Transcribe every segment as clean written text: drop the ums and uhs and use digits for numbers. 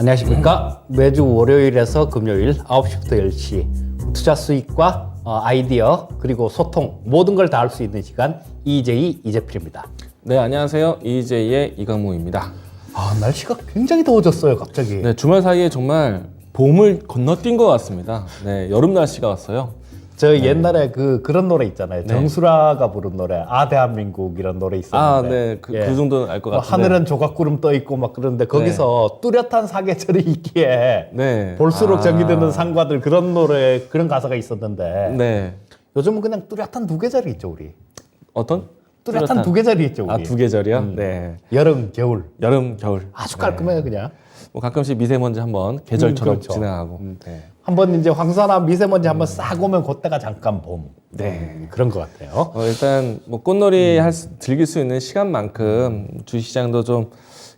안녕하십니까. 매주 월요일에서 금요일 9시부터 10시 투자 수익과 아이디어 그리고 소통 모든 걸 다 할 수 있는 시간 EJ 이재필입니다. 네, 안녕하세요. EJ의 이강무입니다. 날씨가 굉장히 더워졌어요, 갑자기. 네, 주말 사이에 정말 봄을 건너뛴 것 같습니다. 네, 여름 날씨가 왔어요. 저 옛날에 그런 노래 있잖아요. 정수라가 부른 노래, 대한민국 이런 노래 있었는데. 그 정도는 알 것 같은데. 하늘은 조각구름 떠 있고 막 그런데 거기서 뚜렷한 사계절이 있기에 네. 볼수록 정이 드는 상과들 그런 노래, 그런 가사가 있었는데. 네. 요즘은 그냥 뚜렷한 두 계절이 있죠, 우리. 어떤? 뚜렷한 두 계절이 있죠, 우리. 두 계절이요? 네. 여름, 겨울. 여름, 겨울. 아주 깔끔해요, 그냥. 뭐 가끔씩 미세먼지 한번 계절처럼 그렇죠. 진행하고. 네. 한번 이제 황사나 미세먼지 한번 싹 오면 그때가 잠깐 봄. 네. 그런 것 같아요. 일단 뭐 꽃놀이 즐길 수 있는 시간만큼 주시장도 좀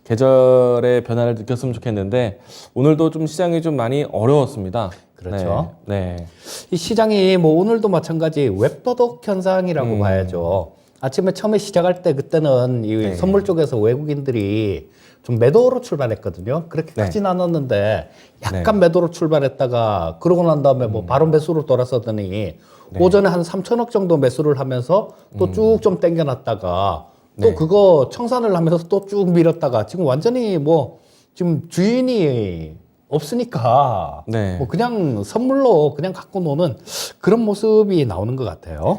계절의 변화를 느꼈으면 좋겠는데 오늘도 좀 시장이 좀 많이 어려웠습니다. 그렇죠. 네. 이 시장이 뭐 오늘도 마찬가지 웹도덕 현상이라고 봐야죠. 아침에 처음에 시작할 때 그때는 이 선물 쪽에서 외국인들이 좀 매도로 출발했거든요. 그렇게 크진 않았는데 약간 매도로 출발했다가 그러고 난 다음에 뭐 바로 매수로 돌아서더니 오전에 한 3천억 정도 매수를 하면서 또 쭉 좀 땡겨놨다가 또 그거 청산을 하면서 또 쭉 밀었다가 지금 완전히 뭐 지금 주인이 없으니까 뭐 그냥 선물로 그냥 갖고 노는 그런 모습이 나오는 것 같아요.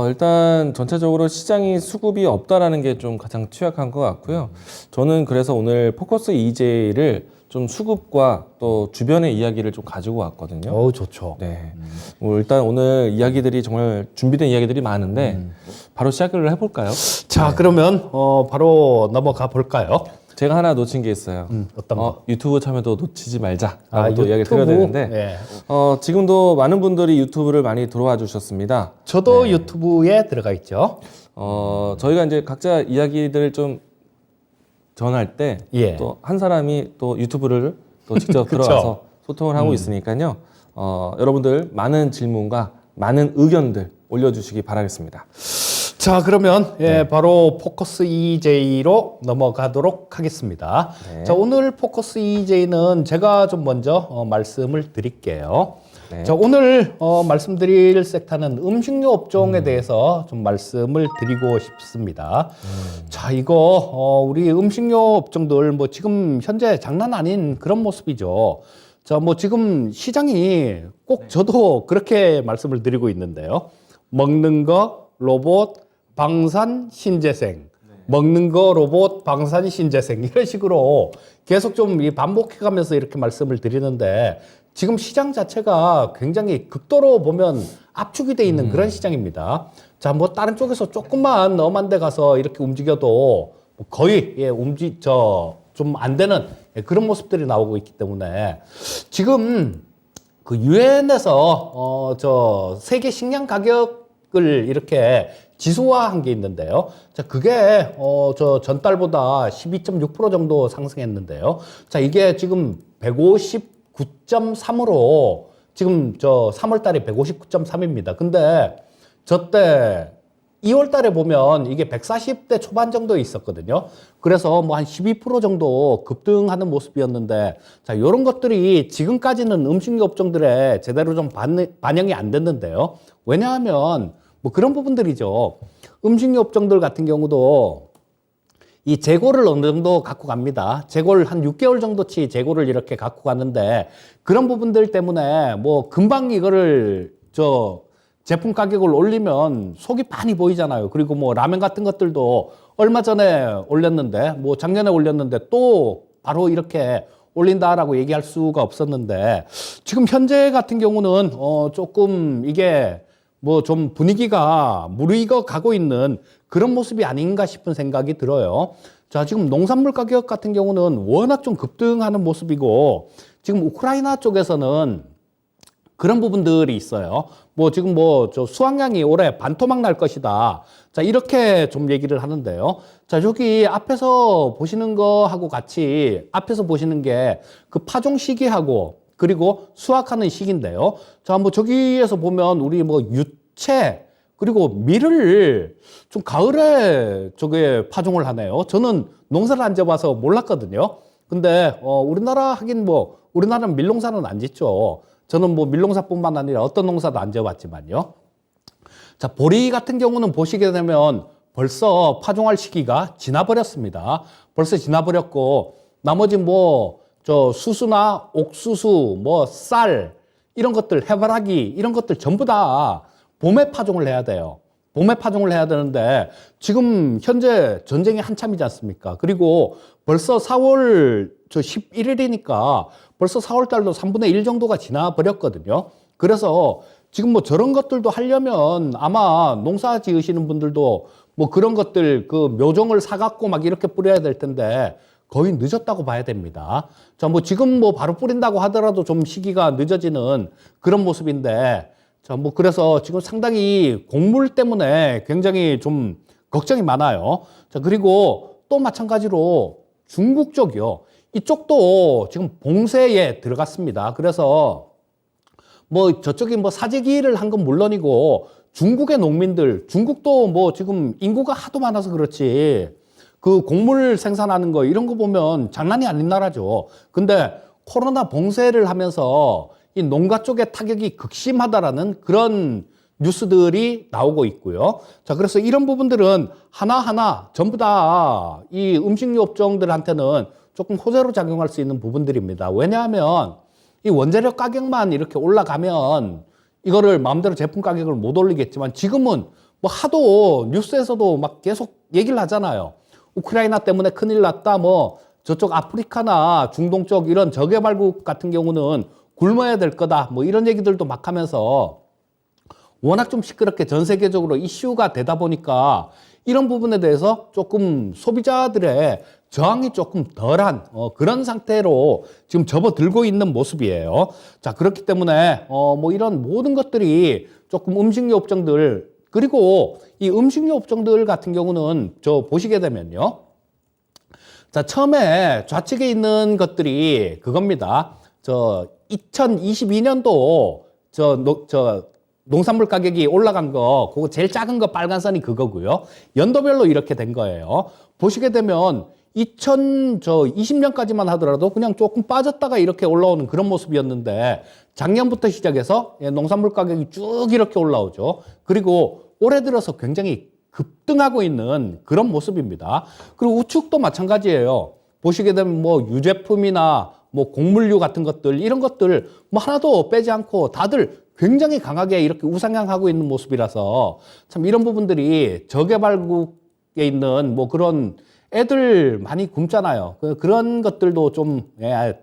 일단 전체적으로 시장이 수급이 없다라는 게 좀 가장 취약한 것 같고요. 저는 그래서 오늘 포커스 EJ를 좀 수급과 또 주변의 이야기를 좀 가지고 왔거든요. 좋죠. 네. 뭐 일단 오늘 이야기들이 정말 준비된 이야기들이 많은데 바로 시작을 해볼까요? 자, 그러면 바로 넘어가 볼까요? 제가 하나 놓친 게 있어요. 어떤 거? 유튜브 참여도 놓치지 말자라고 또 이야기 유튜브? 드려야 되는데 네. 지금도 많은 분들이 유튜브를 많이 들어와 주셨습니다. 저도 유튜브에 들어가 있죠. 저희가 이제 각자 이야기들을 좀 전할 때 또 한 사람이 또 유튜브를 또 직접 들어가서 소통을 하고 있으니까요. 여러분들 많은 질문과 많은 의견들 올려주시기 바라겠습니다. 자, 그러면 바로 포커스 EJ로 넘어가도록 하겠습니다. 자, 오늘 포커스 EJ는 제가 좀 먼저 말씀을 드릴게요. 자, 오늘 말씀드릴 섹터는 음식료 업종에 대해서 좀 말씀을 드리고 싶습니다. 자, 이거 우리 음식료 업종들 뭐 지금 현재 장난 아닌 그런 모습이죠. 자, 뭐 지금 시장이 꼭 저도 그렇게 말씀을 드리고 있는데요. 먹는 거, 로봇, 방산, 신재생. 먹는 거, 로봇, 방산, 신재생. 이런 식으로 계속 좀 반복해가면서 이렇게 말씀을 드리는데 지금 시장 자체가 굉장히 극도로 보면 압축이 돼 있는 그런 시장입니다. 자, 뭐 다른 쪽에서 조금만 엄한 데 가서 이렇게 움직여도 거의 좀 안 되는 그런 모습들이 나오고 있기 때문에 지금 그 유엔에서 세계 식량 가격을 이렇게 지수화한 게 있는데요. 자, 그게 전달보다 12.6% 정도 상승했는데요. 자, 이게 지금 159.3으로 지금 3월 달에 159.3입니다. 근데 저때 2월 달에 보면 이게 140대 초반 정도 있었거든요. 그래서 뭐 한 12% 정도 급등하는 모습이었는데, 자, 요런 것들이 지금까지는 음식료 업종들에 제대로 좀 반영이 안 됐는데요. 왜냐하면 뭐 그런 부분들이죠. 음식료 업종들 같은 경우도 이 재고를 어느 정도 갖고 갑니다. 재고를 한 6개월 정도치 재고를 이렇게 갖고 가는데 그런 부분들 때문에 뭐 금방 이거를 제품 가격을 올리면 속이 많이 보이잖아요. 그리고 뭐 라면 같은 것들도 얼마 전에 올렸는데 뭐 작년에 올렸는데 또 바로 이렇게 올린다라고 얘기할 수가 없었는데 지금 현재 같은 경우는 조금 이게 뭐 좀 분위기가 무르익어 가고 있는 그런 모습이 아닌가 싶은 생각이 들어요. 자, 지금 농산물 가격 같은 경우는 워낙 좀 급등하는 모습이고 지금 우크라이나 쪽에서는 그런 부분들이 있어요. 뭐 지금 수확량이 올해 반토막 날 것이다. 자, 이렇게 좀 얘기를 하는데요. 자, 저기 앞에서 보시는 거하고 같이 앞에서 보시는 게 그 파종 시기하고 그리고 수확하는 시기인데요. 자, 뭐 저기에서 보면 우리 뭐 유채 그리고 밀을 좀 가을에 저게 파종을 하네요. 저는 농사를 안 지어봐서 몰랐거든요. 근데 우리나라 하긴 뭐 우리나라는 밀농사는 안 짓죠. 저는 뭐 밀농사뿐만 아니라 어떤 농사도 안 지어봤지만요. 자, 보리 같은 경우는 보시게 되면 벌써 파종할 시기가 지나버렸습니다. 벌써 지나버렸고, 나머지 뭐, 수수나 옥수수, 뭐, 쌀, 이런 것들, 해바라기, 이런 것들 전부 다 봄에 파종을 해야 돼요. 봄에 파종을 해야 되는데, 지금 현재 전쟁이 한참이지 않습니까? 그리고 벌써 4월 11일이니까 벌써 4월 달도 3분의 1 정도가 지나버렸거든요. 그래서 지금 뭐 저런 것들도 하려면 아마 농사 지으시는 분들도 뭐 그런 것들 그 묘종을 사갖고 막 이렇게 뿌려야 될 텐데 거의 늦었다고 봐야 됩니다. 자, 뭐 지금 뭐 바로 뿌린다고 하더라도 좀 시기가 늦어지는 그런 모습인데, 자, 뭐 그래서 지금 상당히 곡물 때문에 굉장히 좀 걱정이 많아요. 자, 그리고 또 마찬가지로 중국 쪽이요. 이쪽도 지금 봉쇄에 들어갔습니다. 그래서 뭐 저쪽이 뭐 사재기를 한 건 물론이고 중국의 농민들, 중국도 뭐 지금 인구가 하도 많아서 그렇지 그 곡물 생산하는 거 이런 거 보면 장난이 아닌 나라죠. 근데 코로나 봉쇄를 하면서 이 농가 쪽에 타격이 극심하다라는 그런 뉴스들이 나오고 있고요. 자, 그래서 이런 부분들은 하나하나 전부 다 이 음식료 업종들한테는 조금 호재로 작용할 수 있는 부분들입니다. 왜냐하면 이 원재료 가격만 이렇게 올라가면 이거를 마음대로 제품 가격을 못 올리겠지만 지금은 뭐 하도 뉴스에서도 막 계속 얘기를 하잖아요. 우크라이나 때문에 큰일 났다. 뭐 저쪽 아프리카나 중동 쪽 이런 저개발국 같은 경우는 굶어야 될 거다. 뭐 이런 얘기들도 막 하면서 워낙 좀 시끄럽게 전 세계적으로 이슈가 되다 보니까 이런 부분에 대해서 조금 소비자들의 저항이 조금 덜한 그런 상태로 지금 접어들고 있는 모습이에요. 자, 그렇기 때문에 뭐 이런 모든 것들이 조금 음식료 업종들, 그리고 이 음식료 업종들 같은 경우는 보시게 되면요. 자, 처음에 좌측에 있는 것들이 그겁니다. 2022년도 농산물 가격이 올라간 거, 그거 제일 작은 거 빨간 선이 그거고요. 연도별로 이렇게 된 거예요. 보시게 되면 2020년까지만 하더라도 그냥 조금 빠졌다가 이렇게 올라오는 그런 모습이었는데 작년부터 시작해서 농산물 가격이 쭉 이렇게 올라오죠. 그리고 올해 들어서 굉장히 급등하고 있는 그런 모습입니다. 그리고 우측도 마찬가지예요. 보시게 되면 뭐 유제품이나 뭐 곡물류 같은 것들 이런 것들 뭐 하나도 빼지 않고 다들 굉장히 강하게 이렇게 우상향하고 있는 모습이라서 참 이런 부분들이 저개발국에 있는 뭐 그런 애들 많이 굶잖아요. 그런 것들도 좀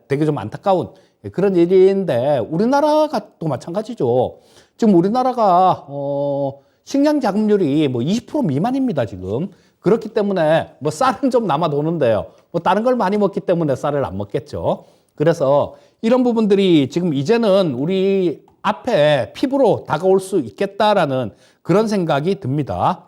되게 좀 안타까운 그런 일인데 우리나라가 또 마찬가지죠. 지금 우리나라가 식량 자급률이 뭐 20% 미만입니다, 지금. 그렇기 때문에 뭐 쌀은 좀 남아 도는데요. 뭐 다른 걸 많이 먹기 때문에 쌀을 안 먹겠죠. 그래서 이런 부분들이 지금 이제는 우리 앞에 피부로 다가올 수 있겠다라는 그런 생각이 듭니다.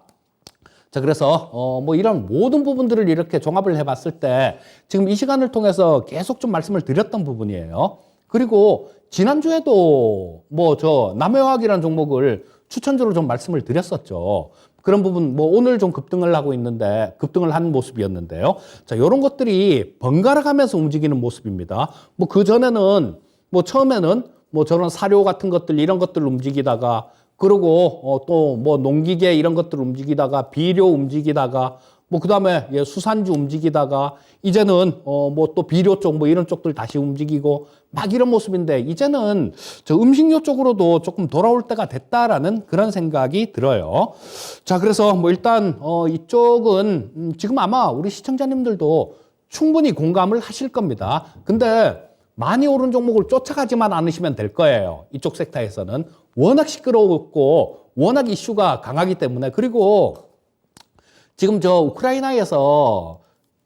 자, 그래서 뭐 이런 모든 부분들을 이렇게 종합을 해봤을 때 지금 이 시간을 통해서 계속 좀 말씀을 드렸던 부분이에요. 그리고 지난주에도 뭐 남해화학이라는 종목을 추천주로 좀 말씀을 드렸었죠. 그런 부분 뭐 오늘 좀 급등을 한 모습이었는데요. 자, 이런 것들이 번갈아 가면서 움직이는 모습입니다. 뭐 그 전에는 뭐 처음에는 뭐 저런 사료 같은 것들 이런 것들 움직이다가 그리고 또 뭐 농기계 이런 것들 움직이다가 비료 움직이다가 뭐 그다음에 수산주 움직이다가 이제는 뭐 또 비료 쪽 뭐 이런 쪽들 다시 움직이고 막 이런 모습인데 이제는 저 음식료 쪽으로도 조금 돌아올 때가 됐다라는 그런 생각이 들어요. 자, 그래서 뭐 일단 이쪽은 지금 아마 우리 시청자님들도 충분히 공감을 하실 겁니다. 근데 많이 오른 종목을 쫓아가지만 않으시면 될 거예요. 이쪽 섹터에서는 워낙 시끄러웠고 워낙 이슈가 강하기 때문에. 그리고 지금 우크라이나에서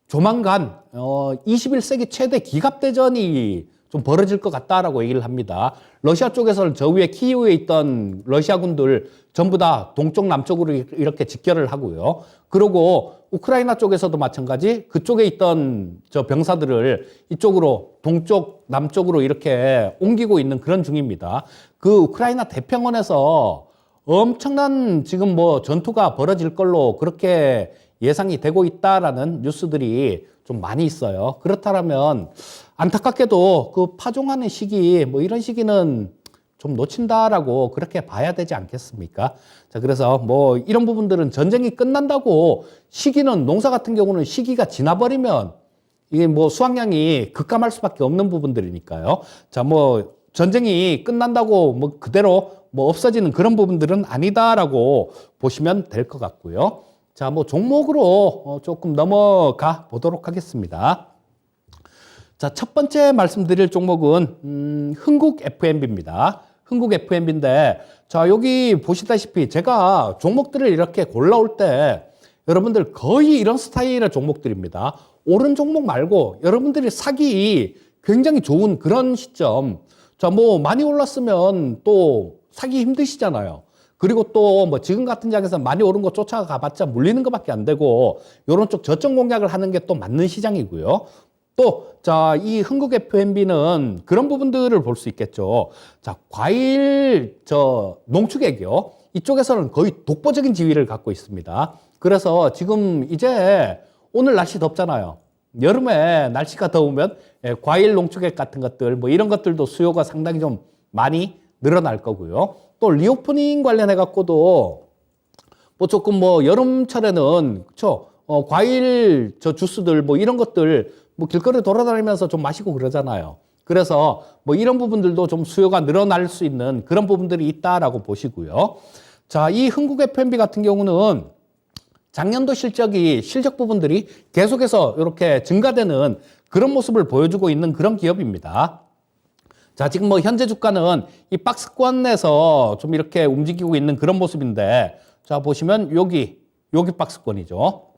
조만간 21세기 최대 기갑대전이 좀 벌어질 것 같다라고 얘기를 합니다. 러시아 쪽에서는 저 위에 키이우에 있던 러시아군들 전부 다 동쪽 남쪽으로 이렇게 직결을 하고요. 그리고 우크라이나 쪽에서도 마찬가지 그쪽에 있던 저 병사들을 이쪽으로 동쪽 남쪽으로 이렇게 옮기고 있는 그런 중입니다. 그 우크라이나 대평원에서 엄청난 지금 뭐 전투가 벌어질 걸로 그렇게 예상이 되고 있다라는 뉴스들이 좀 많이 있어요. 그렇다면 안타깝게도 그 파종하는 시기, 뭐 이런 시기는 좀 놓친다라고 그렇게 봐야 되지 않겠습니까? 자, 그래서 뭐 이런 부분들은 전쟁이 끝난다고 시기는 농사 같은 경우는 시기가 지나버리면 이게 뭐 수확량이 급감할 수밖에 없는 부분들이니까요. 자, 뭐 전쟁이 끝난다고 뭐 그대로 뭐 없어지는 그런 부분들은 아니다라고 보시면 될 것 같고요. 자, 뭐 종목으로 조금 넘어가 보도록 하겠습니다. 자, 첫 번째 말씀드릴 종목은 흥국 F&B입니다. 흥국 F&B인데 자, 여기 보시다시피 제가 종목들을 이렇게 골라올 때 여러분들 거의 이런 스타일의 종목들입니다. 오른 종목 말고 여러분들이 사기 굉장히 좋은 그런 시점. 자, 뭐 많이 올랐으면 또 사기 힘드시잖아요. 그리고 또 뭐 지금 같은 장에서 많이 오른 거 쫓아가 봤자 물리는 것밖에 안 되고 요런 쪽 저점 공략을 하는 게 또 맞는 시장이고요. 또, 자, 이 흥국 F&B는 그런 부분들을 볼 수 있겠죠. 자, 과일, 농축액이요. 이쪽에서는 거의 독보적인 지위를 갖고 있습니다. 그래서 지금 이제 오늘 날씨 덥잖아요. 여름에 날씨가 더우면 과일 농축액 같은 것들, 뭐 이런 것들도 수요가 상당히 좀 많이 늘어날 거고요. 또 리오프닝 관련해 갖고도 뭐 조금 뭐 여름철에는, 그쵸? 과일 주스들 뭐 이런 것들 뭐 길거리 돌아다니면서 좀 마시고 그러잖아요. 그래서 뭐 이런 부분들도 좀 수요가 늘어날 수 있는 그런 부분들이 있다라고 보시고요. 자, 이 흥국 F&B 같은 경우는 작년도 실적 부분들이 계속해서 이렇게 증가되는 그런 모습을 보여주고 있는 그런 기업입니다. 자, 지금 뭐 현재 주가는 이 박스권에서 좀 이렇게 움직이고 있는 그런 모습인데 자, 보시면 여기 박스권이죠.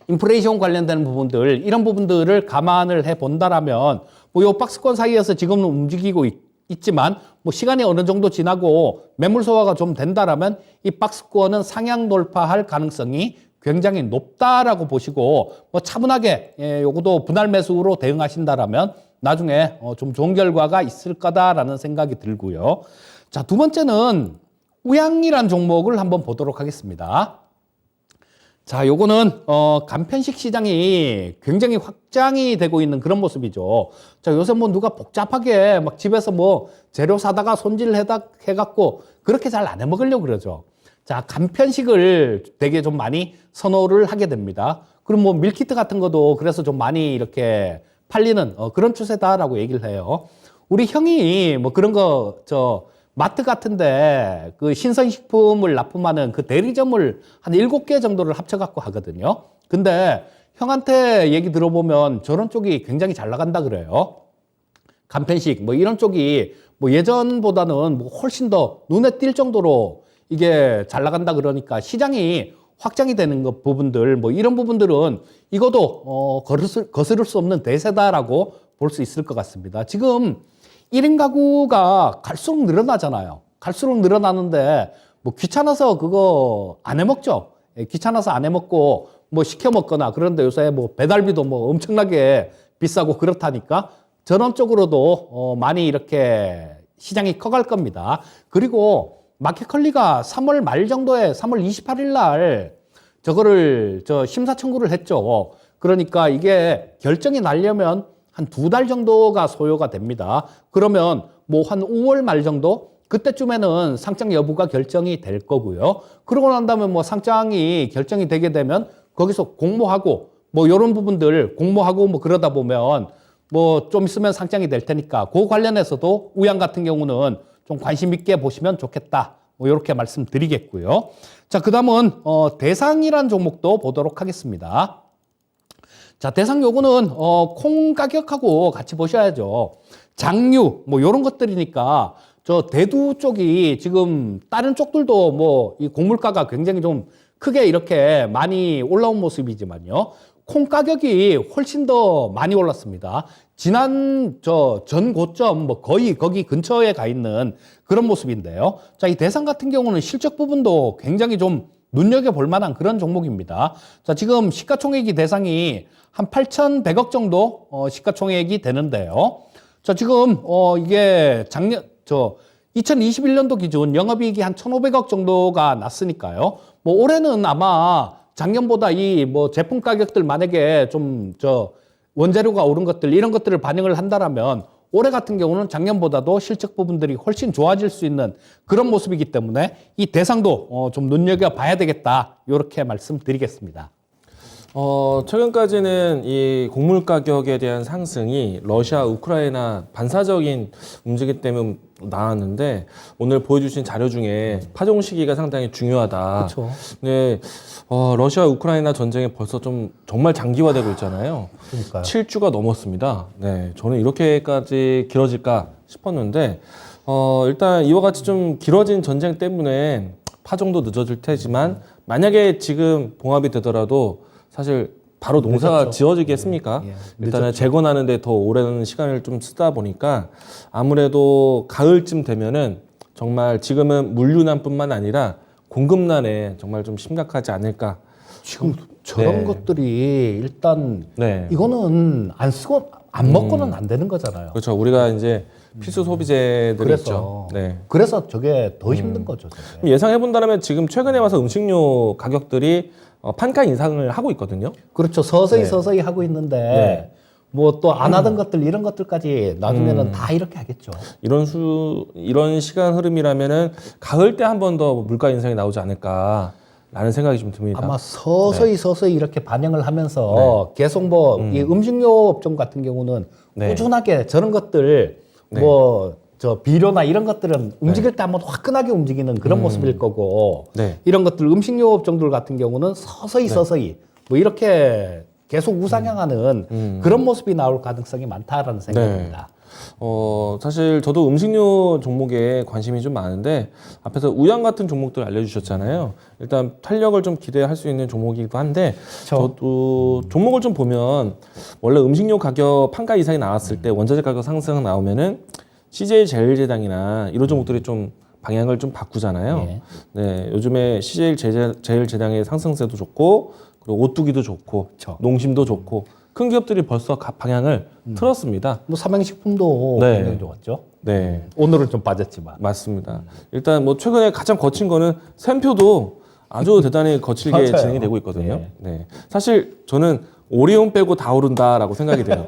인플레이션 관련되는 부분들, 이런 부분들을 감안을 해 본다라면, 뭐, 요 박스권 사이에서 지금은 움직이고 있지만, 뭐, 시간이 어느 정도 지나고 매물 소화가 좀 된다라면, 이 박스권은 상향 돌파할 가능성이 굉장히 높다라고 보시고, 뭐, 차분하게, 요것도 분할 매수로 대응하신다라면, 나중에 좀 좋은 결과가 있을 거다라는 생각이 들고요. 자, 두 번째는 우양이란 종목을 한번 보도록 하겠습니다. 자, 요거는 간편식 시장이 굉장히 확장이 되고 있는 그런 모습이죠. 자, 요새 뭐 누가 복잡하게 막 집에서 뭐 재료 사다가 손질해갖고 그렇게 잘 안 해먹으려고 그러죠. 자, 간편식을 되게 좀 많이 선호를 하게 됩니다. 그럼 뭐 밀키트 같은 것도 그래서 좀 많이 이렇게 팔리는 그런 추세다라고 얘기를 해요. 우리 형이 뭐 그런 마트 같은데 그 신선식품을 납품하는 그 대리점을 한 7개 정도를 합쳐갖고 하거든요. 근데 형한테 얘기 들어보면 저런 쪽이 굉장히 잘 나간다 그래요. 간편식 뭐 이런 쪽이 뭐 예전보다는 뭐 훨씬 더 눈에 띌 정도로 이게 잘 나간다 그러니까 시장이 확장이 되는 것 부분들 뭐 이런 부분들은 이것도 거스를 수 없는 대세다라고 볼 수 있을 것 같습니다. 지금 1인 가구가 갈수록 늘어나잖아요. 갈수록 늘어나는데 뭐 귀찮아서 그거 안 해먹죠. 귀찮아서 안 해먹고 뭐 시켜 먹거나 그런데 요새 뭐 배달비도 뭐 엄청나게 비싸고 그렇다니까 저런 쪽으로도 많이 이렇게 시장이 커갈 겁니다. 그리고 마켓컬리가 3월 말 정도에 3월 28일 날 저거를 심사 청구를 했죠. 그러니까 이게 결정이 나려면 한 2달 정도가 소요가 됩니다. 그러면 뭐 한 5월 말 정도? 그때쯤에는 상장 여부가 결정이 될 거고요. 그러고 난 다음에 뭐 상장이 결정이 되게 되면 거기서 공모하고 뭐 이런 부분들 공모하고 뭐 그러다 보면 뭐 좀 있으면 상장이 될 테니까 그 관련해서도 우양 같은 경우는 좀 관심 있게 보시면 좋겠다. 뭐 이렇게 말씀드리겠고요. 자, 그 다음은 대상이란 종목도 보도록 하겠습니다. 자, 대상 요거는 콩 가격하고 같이 보셔야죠. 장류 뭐 이런 것들이니까 저 대두 쪽이 지금 다른 쪽들도 뭐 이 곡물가가 굉장히 좀 크게 이렇게 많이 올라온 모습이지만요. 콩 가격이 훨씬 더 많이 올랐습니다. 지난 전 고점 뭐 거의 거기 근처에 가 있는 그런 모습인데요. 자, 이 대상 같은 경우는 실적 부분도 굉장히 좀 눈여겨볼 만한 그런 종목입니다. 자, 지금 시가총액이 대상이 한 8,100억 정도 시가총액이 되는데요. 자, 지금 이게 작년 2021년도 기준 영업이익이 한 1,500억 정도가 났으니까요. 뭐 올해는 아마 작년보다 이 뭐 제품 가격들 만약에 좀 원재료가 오른 것들 이런 것들을 반영을 한다라면 올해 같은 경우는 작년보다도 실적 부분들이 훨씬 좋아질 수 있는 그런 모습이기 때문에 이 대상도 좀 눈여겨봐야 되겠다. 이렇게 말씀드리겠습니다. 최근까지는 이 곡물 가격에 대한 상승이 러시아, 우크라이나 반사적인 움직임 때문에 나왔는데 오늘 보여주신 자료 중에 파종 시기가 상당히 중요하다. 그렇죠. 네, 러시아, 우크라이나 전쟁이 벌써 좀 정말 장기화되고 있잖아요. 그러니까요. 7주가 넘었습니다. 네, 저는 이렇게까지 길어질까 싶었는데 일단 이와 같이 좀 길어진 전쟁 때문에 파종도 늦어질 테지만 만약에 지금 봉합이 되더라도 사실 바로 농사가 늦었죠. 지어지겠습니까? 예, 일단은 재건하는데 더 오랜 시간을 좀 쓰다 보니까 아무래도 가을쯤 되면은 정말 지금은 물류난뿐만 아니라 공급난에 정말 좀 심각하지 않을까. 지금 저런 네. 것들이 일단 네. 이거는 안 쓰고 안 먹고는 안 되는 거잖아요. 그렇죠. 우리가 이제 필수 소비재들이 있죠. 네. 그래서 저게 더 힘든 거죠. 저게. 예상해 본다면 지금 최근에 와서 음식료 가격들이 판가 인상을 하고 있거든요. 그렇죠. 서서히 네. 서서히 하고 있는데 네. 뭐 또 안 하던 것들 이런 것들까지 나중에는 다 이렇게 하겠죠. 이런 시간 흐름이라면은 가을 때 한 번 더 물가 인상이 나오지 않을까라는 생각이 좀 듭니다. 아마 서서히 서서히 이렇게 반영을 하면서 계속 뭐 이 음식료 업종 같은 경우는 네. 꾸준하게 저런 것들 네. 뭐 저 비료나 이런 것들은 움직일 때 한번 화끈하게 움직이는 그런 모습일 거고 네. 이런 것들 음식료 업종들 같은 경우는 서서히 서서히 뭐 이렇게 계속 우상향하는 그런 모습이 나올 가능성이 많다라는 생각입니다. 사실 저도 음식료 종목에 관심이 좀 많은데 앞에서 우양 같은 종목들 알려주셨잖아요. 일단 탄력을 좀 기대할 수 있는 종목이기도 한데 저도 종목을 좀 보면 원래 음식료 가격 판가 이상이 나왔을 때 원자재 가격 상승 나오면은 CJ 제일제당이나 이런 종목들이 좀 방향을 좀 바꾸잖아요. 예. 네, 요즘에 CJ 제일제당의 상승세도 좋고 그리고 오뚜기도 좋고 그쵸. 농심도 좋고 큰 기업들이 벌써 방향을 틀었습니다. 뭐 삼양식품도 네. 굉장히 좋았죠. 네. 오늘은 좀 빠졌지만. 맞습니다. 일단 뭐 최근에 가장 거친 거는 샘표도 아주 대단히 거칠게 맞아요. 진행이 되고 있거든요. 네. 사실 저는 오리온 빼고 다 오른다라고 생각이 돼요.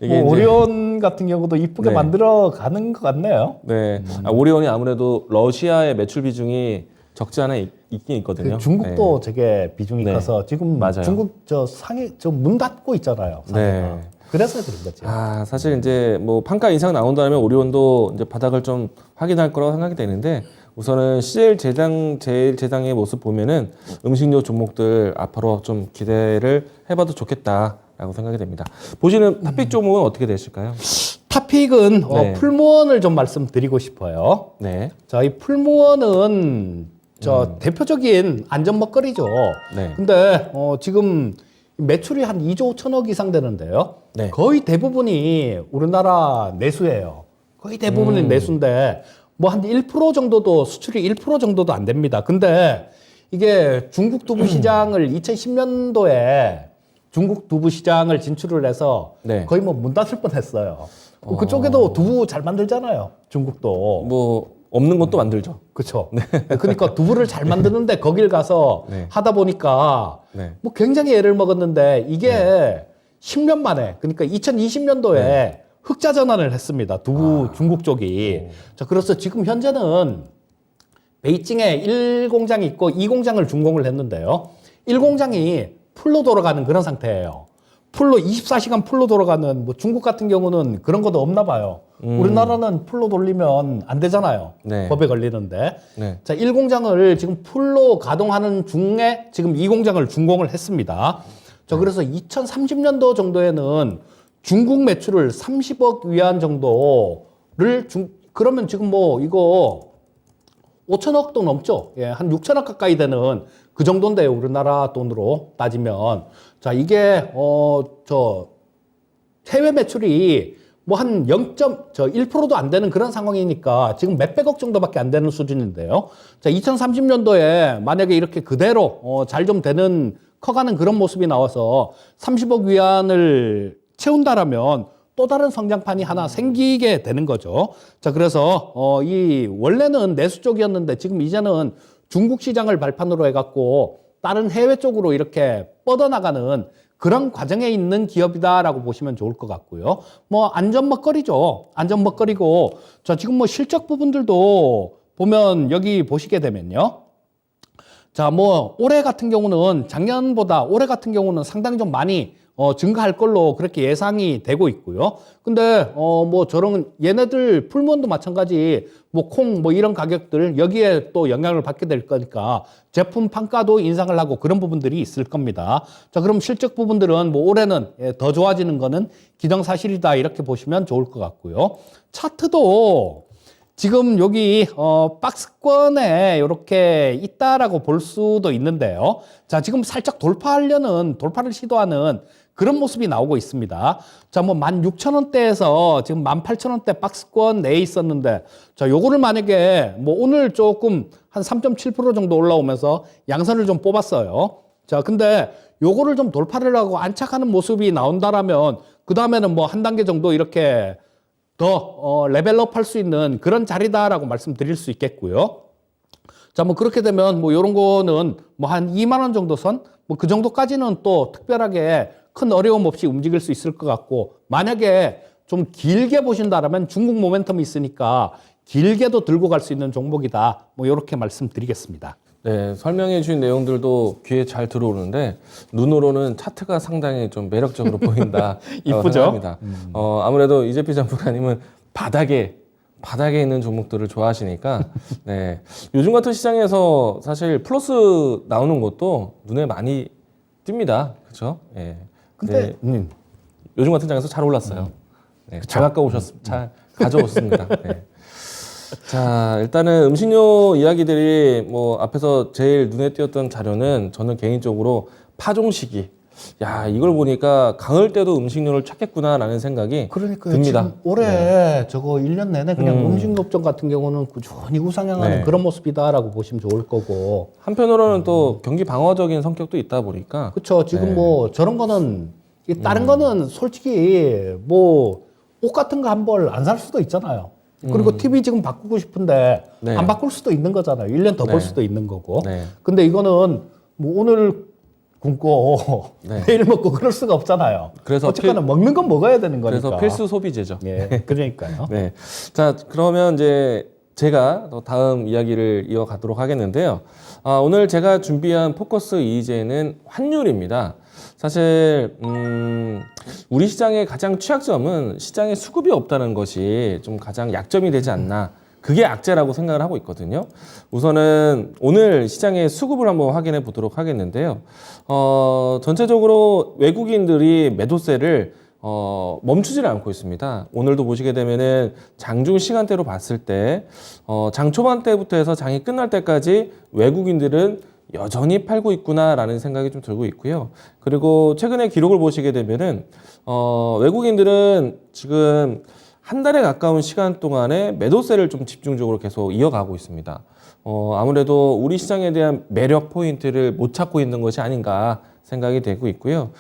뭐 오리온 같은 경우도 이쁘게 네. 만들어 가는 것 같네요. 네. 오리온이 아무래도 러시아의 매출 비중이 적지 않아 있긴 있거든요. 그 중국도 저게 비중이 네. 커서 지금 맞아요. 중국 저 상해 저 문 닫고 있잖아요. 상해가. 네. 그래서 그런 거죠. 사실 이제 뭐 판가 이상 나온다면 오리온도 이제 바닥을 좀 확인할 거라고 생각이 되는데 우선은 제일제당의 모습 보면은 음식료 종목들 앞으로 좀 기대를 해봐도 좋겠다라고 생각이 됩니다. 보시는 탑픽 종목은 어떻게 되실까요? 탑픽은 네. 풀무원을 좀 말씀드리고 싶어요. 네. 자, 이 풀무원은 대표적인 안전 먹거리죠. 네. 근데 지금 매출이 한 2조 5천억 이상 되는데요. 네. 거의 대부분이 우리나라 내수예요. 거의 대부분이 내수인데 뭐 한 1% 정도도 수출이 1% 정도도 안 됩니다. 근데 이게 중국 두부 시장을 2010년도에 중국 두부 시장을 진출을 해서 네. 거의 뭐 문 닫을 뻔했어요. 그쪽에도 두부 잘 만들잖아요. 중국도. 뭐 없는 것도 만들죠. 그렇죠. 그러니까 두부를 잘 만드는데 거길 가서 네. 하다 보니까 네. 뭐 굉장히 애를 먹었는데 이게 10년 만에 그러니까 2020년도에 흑자 전환을 했습니다. 두부 중국 쪽이. 자, 그래서 지금 현재는 베이징에 1공장이 있고 2공장을 준공을 했는데요. 1공장이 풀로 돌아가는 그런 상태예요. 풀로 24시간 풀로 돌아가는 뭐 중국 같은 경우는 그런 것도 없나 봐요. 우리나라는 풀로 돌리면 안 되잖아요. 네. 법에 걸리는데. 네. 자, 1공장을 지금 풀로 가동하는 중에 지금 2공장을 준공을 했습니다. 자, 그래서 2030년도 정도에는 중국 매출을 30억 위안 정도를 그러면 지금 뭐 이거 5천억도 넘죠. 예, 한 6천억 가까이 되는 그 정도인데요. 우리나라 돈으로 따지면. 자, 이게 해외 매출이 뭐 한 1%도 안 되는 그런 상황이니까 지금 몇백억 정도밖에 안 되는 수준인데요. 자, 2030년도에 만약에 이렇게 그대로 잘 좀 되는 커가는 그런 모습이 나와서 30억 위안을 채운다라면 또 다른 성장판이 하나 생기게 되는 거죠. 자, 그래서 이 원래는 내수 쪽이었는데 지금 이제는 중국 시장을 발판으로 해갖고 다른 해외 쪽으로 이렇게 뻗어나가는 그런 과정에 있는 기업이다라고 보시면 좋을 것 같고요. 뭐 안전먹거리죠. 안전먹거리고 자 지금 뭐 실적 부분들도 보면 여기 보시게 되면요. 자, 뭐 올해 같은 경우는 작년보다 올해 같은 경우는 상당히 좀 많이 증가할 걸로 그렇게 예상이 되고 있고요. 근데 뭐 저런 얘네들 풀무원도 마찬가지 뭐 콩 뭐 이런 가격들 여기에 또 영향을 받게 될 거니까 제품 판가도 인상을 하고 그런 부분들이 있을 겁니다. 자, 그럼 실적 부분들은 뭐 올해는 더 좋아지는 거는 기정사실이다 이렇게 보시면 좋을 것 같고요. 차트도 지금 여기 박스권에 이렇게 있다라고 볼 수도 있는데요. 자, 지금 살짝 돌파를 시도하는 그런 모습이 나오고 있습니다. 자, 뭐 16,000원대에서 지금 18,000원대 박스권 내에 있었는데 자, 요거를 만약에 뭐 오늘 조금 한 3.7% 정도 올라오면서 양선을 좀 뽑았어요. 자, 근데 요거를 좀 돌파를 하고 안착하는 모습이 나온다라면 그 다음에는 뭐 한 단계 정도 이렇게 더 레벨업 할 수 있는 그런 자리다라고 말씀드릴 수 있겠고요. 자, 뭐 그렇게 되면 뭐 요런 거는 뭐 한 2만 원 정도 선? 뭐 그 정도까지는 또 특별하게 큰 어려움 없이 움직일 수 있을 것 같고 만약에 좀 길게 보신다라면 중국 모멘텀이 있으니까 길게도 들고 갈 수 있는 종목이다. 뭐 요렇게 말씀드리겠습니다. 네, 설명해 주신 내용들도 귀에 잘 들어오는데 눈으로는 차트가 상당히 좀 매력적으로 보인다. 이쁘죠? 생각합니다. 아무래도 이재필 전문가님은 바닥에 있는 종목들을 좋아하시니까 네, 요즘 같은 시장에서 사실 플러스 나오는 것도 눈에 많이 띕니다. 그렇죠? 예. 근데 요즘 같은 장에서 잘 올랐어요. 네, 잘 가져오셨습니다. 네. 자, 일단은 음식료 이야기들이 뭐 앞에서 제일 눈에 띄었던 자료는 저는 개인적으로 파종시기. 야, 이걸 보니까 가을 때도 음식료를 찾겠구나라는 생각이 듭니다. 지금 올해 저거 1년 내내 그냥 음식업종 같은 경우는 꾸준히 우상향하는 네. 그런 모습이다라고 보시면 좋을 거고. 한편으로는 또 경기 방어적인 성격도 있다 보니까 그렇죠. 지금 뭐 저런 거는 다른 거는 솔직히 뭐 옷 같은 거 한 벌 안 살 수도 있잖아요. 그리고 TV 지금 바꾸고 싶은데 네. 안 바꿀 수도 있는 거잖아요. 1년 더 네. 벌 수도 있는 거고. 네. 근데 이거는 뭐 오늘 굶고 네. 내일 먹고 그럴 수가 없잖아요. 그래서 어쨌거나 먹는 건 먹어야 되는 거니까. 그래서 필수 소비재죠. 예, 그러니까요. 네. 자, 그러면 이제 제가 또 다음 이야기를 이어가도록 하겠는데요. 오늘 제가 준비한 포커스 EJ는 환율입니다. 사실 우리 시장의 가장 취약점은 시장에 수급이 없다는 것이 좀 가장 약점이 되지 않나. 그게 악재라고 생각을 하고 있거든요. 우선은 오늘 시장의 수급을 한번 확인해 보도록 하겠는데요. 전체적으로 외국인들이 매도세를 멈추지를 않고 있습니다. 오늘도 보시게 되면은 장중 시간대로 봤을 때, 장 초반대부터 해서 장이 끝날 때까지 외국인들은 여전히 팔고 있구나라는 생각이 좀 들고 있고요. 그리고 최근에 기록을 보시게 되면은, 외국인들은 지금 한 달에 가까운 시간 동안에 매도세를 좀 집중적으로 계속 이어가고 있습니다. 아무래도 우리 시장에 대한 매력 포인트를 못 찾고 있는 것이 아닌가 생각이 되고 있고요.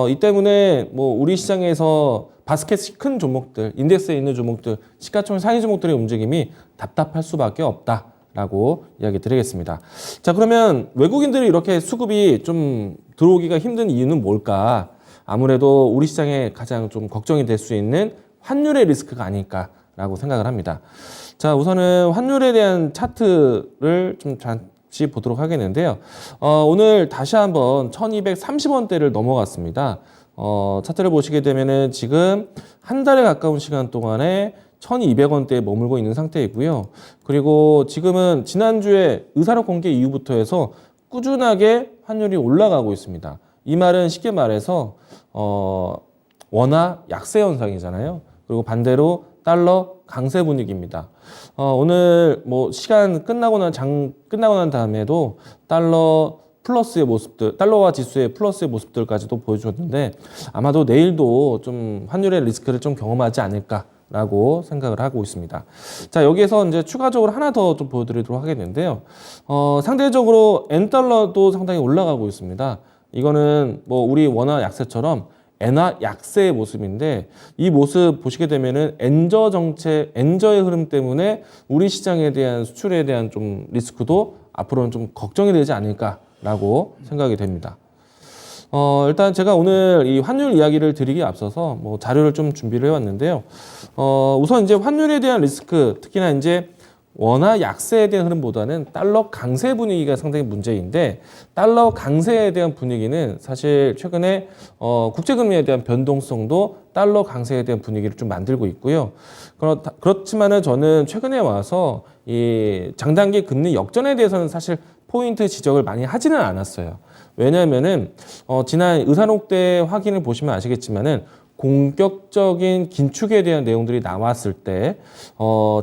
이 때문에 뭐 우리 시장에서 바스켓이 큰 종목들, 인덱스에 있는 종목들, 시가총 상위 종목들의 움직임이 답답할 수밖에 없다라고 이야기 드리겠습니다. 자, 그러면 외국인들이 이렇게 수급이 좀 들어오기가 힘든 이유는 뭘까? 아무래도 우리 시장에 가장 좀 걱정이 될 수 있는 환율의 리스크가 아닐까라고 생각을 합니다. 자, 우선은 환율에 대한 차트를 좀 잠시 보도록 하겠는데요. 오늘 다시 한번 1230원대를 넘어갔습니다. 차트를 보시게 되면은 지금 한 달에 가까운 시간 동안에 1200원대에 머물고 있는 상태이고요. 그리고 지금은 지난주에 의사록 공개 이후부터 해서 꾸준하게 환율이 올라가고 있습니다. 이 말은 쉽게 말해서 원화 약세 현상이잖아요. 그리고 반대로 달러 강세 분위기입니다. 오늘 뭐 시간 끝나고 난 다음에도 달러 플러스의 모습들, 달러와 지수의 플러스의 모습들까지도 보여줬는데 아마도 내일도 좀 환율의 리스크를 좀 경험하지 않을까라고 생각을 하고 있습니다. 자, 여기에서 이제 추가적으로 하나 더 좀 보여드리도록 하겠는데요. 상대적으로 엔달러도 상당히 올라가고 있습니다. 이거는 뭐 우리 원화 약세처럼 엔화 약세의 모습인데 이 모습 보시게 되면은 엔저의 흐름 때문에 우리 시장에 대한 수출에 대한 좀 리스크도 앞으로는 좀 걱정이 되지 않을까 않을까라고 생각이 됩니다. 일단 제가 오늘 이 환율 이야기를 드리기에 앞서서 뭐 자료를 좀 준비를 해왔는데요. 우선 이제 환율에 대한 리스크, 특히나 이제 원화 약세에 대한 흐름보다는 달러 강세 분위기가 상당히 문제인데, 달러 강세에 대한 분위기는 사실 최근에 국제금리에 대한 변동성도 달러 강세에 대한 분위기를 좀 만들고 있고요. 그렇지만은 저는 최근에 와서 이 장단기 금리 역전에 대해서는 사실 포인트 지적을 많이 하지는 않았어요. 왜냐하면은 지난 의사록 때 확인을 보시면 아시겠지만은 공격적인 긴축에 대한 내용들이 나왔을 때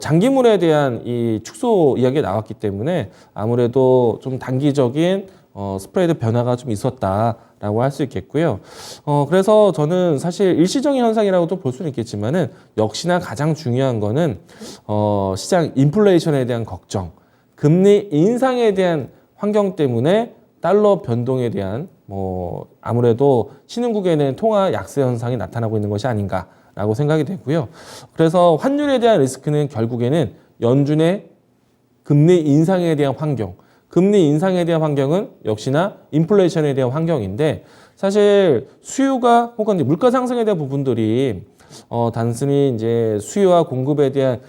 장기물에 대한 이 축소 이야기가 나왔기 때문에 아무래도 좀 단기적인 스프레드 변화가 좀 있었다라고 할 수 있겠고요. 그래서 저는 사실 일시적인 현상이라고도 볼 수는 있겠지만은 역시나 가장 중요한 거는 시장 인플레이션에 대한 걱정, 금리 인상에 대한 환경 때문에 달러 변동에 대한 아무래도 신흥국에는 통화 약세 현상이 나타나고 있는 것이 아닌가라고 생각이 되고요. 그래서 환율에 대한 리스크는 결국에는 연준의 금리 인상에 대한 환경, 금리 인상에 대한 환경은 역시나 인플레이션에 대한 환경인데, 사실 수요가 혹은 물가 상승에 대한 부분들이 단순히 이제 수요와 공급에 대한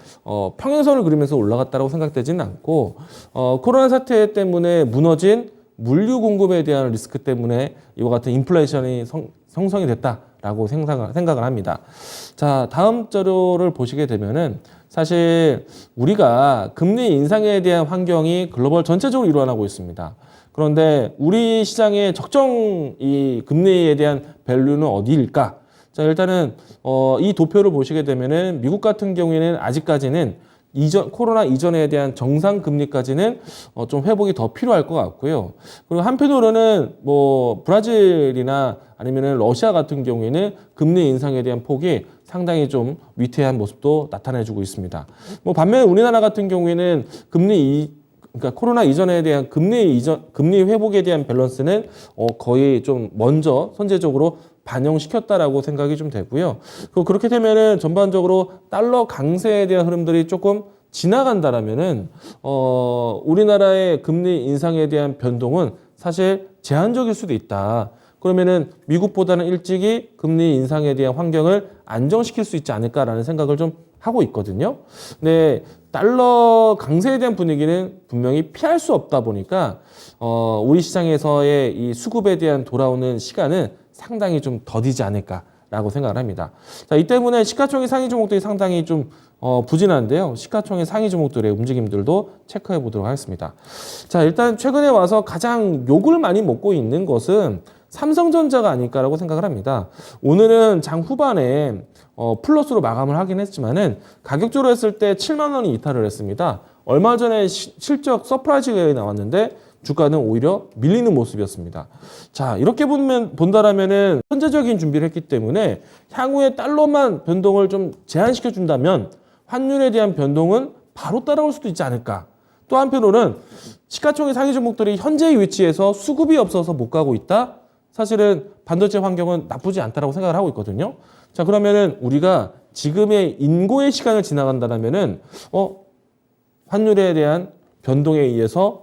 평행선을 그리면서 올라갔다고 생각되지는 않고, 코로나 사태 때문에 무너진 물류 공급에 대한 리스크 때문에 이와 같은 인플레이션이 형성이 됐다라고 생각을 합니다. 자, 다음 자료를 보시게 되면은 사실 우리가 금리 인상에 대한 환경이 글로벌 전체적으로 일어나고 있습니다. 그런데 우리 시장의 적정 이 금리에 대한 밸류는 어디일까? 자, 일단은 이 도표를 보시게 되면은 미국 같은 경우에는 아직까지는 코로나 이전에 대한 정상 금리까지는 좀 회복이 더 필요할 것 같고요. 그리고 한편으로는 뭐 브라질이나 아니면은 러시아 같은 경우에는 금리 인상에 대한 폭이 상당히 좀 위태한 모습도 나타내주고 있습니다. 뭐 반면에 우리나라 같은 경우에는 그러니까 코로나 이전에 대한 금리 회복에 대한 밸런스는 거의 좀 먼저 선제적으로 반영시켰다라고 생각이 좀 되고요. 그렇게 되면은 전반적으로 달러 강세에 대한 흐름들이 조금 지나간다라면은 우리나라의 금리 인상에 대한 변동은 사실 제한적일 수도 있다. 그러면은 미국보다는 일찍이 금리 인상에 대한 환경을 안정시킬 수 있지 않을까라는 생각을 좀 하고 있거든요. 근데 달러 강세에 대한 분위기는 분명히 피할 수 없다 보니까 우리 시장에서의 이 수급에 대한 돌아오는 시간은 상당히 좀 더디지 않을까라고 생각을 합니다. 자, 이 때문에 시가총액 상위 종목들이 상당히 좀 부진한데요. 시가총액 상위 종목들의 움직임들도 체크해 보도록 하겠습니다. 자, 일단 최근에 와서 가장 욕을 많이 먹고 있는 것은 삼성전자가 아닐까라고 생각을 합니다. 오늘은 장 후반에 플러스로 마감을 하긴 했지만은 가격적으로 했을 때 7만 원이 이탈을 했습니다. 얼마 전에 실적 서프라이즈가 나왔는데 주가는 오히려 밀리는 모습이었습니다. 자, 이렇게 본다라면은 선제적인 준비를 했기 때문에 향후에 달러만 변동을 좀 제한시켜 준다면 환율에 대한 변동은 바로 따라올 수도 있지 않을까. 또 한편으로는 시가총액 상위 종목들이 현재의 위치에서 수급이 없어서 못 가고 있다. 사실은 반도체 환경은 나쁘지 않다라고 생각을 하고 있거든요. 자, 그러면은 우리가 지금의 인고의 시간을 지나간다면은 환율에 대한 변동에 의해서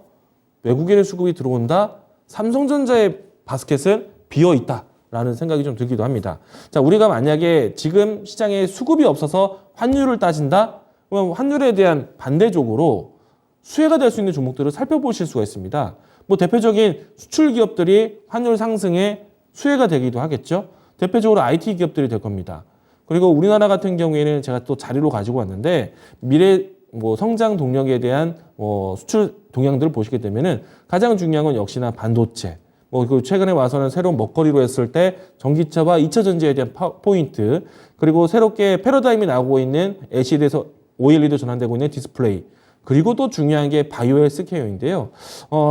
외국인의 수급이 들어온다. 삼성전자의 바스켓은 비어 있다라는 생각이 좀 들기도 합니다. 자, 우리가 만약에 지금 시장에 수급이 없어서 환율을 따진다. 그러면 환율에 대한 반대적으로 수혜가 될 수 있는 종목들을 살펴보실 수가 있습니다. 뭐 대표적인 수출 기업들이 환율 상승에 수혜가 되기도 하겠죠. 대표적으로 IT 기업들이 될 겁니다. 그리고 우리나라 같은 경우에는 제가 또 자료로 가지고 왔는데 미래 성장 동력에 대한 수출 동향들을 보시게 되면은 가장 중요한 건 역시나 반도체. 그 최근에 와서는 새로운 먹거리로 했을 때 전기차와 2차 전지에 대한 포인트, 그리고 새롭게 패러다임이 나오고 있는 LCD에서 OLED로 전환되고 있는 디스플레이, 그리고 또 중요한 게 바이오 헬스 케어인데요.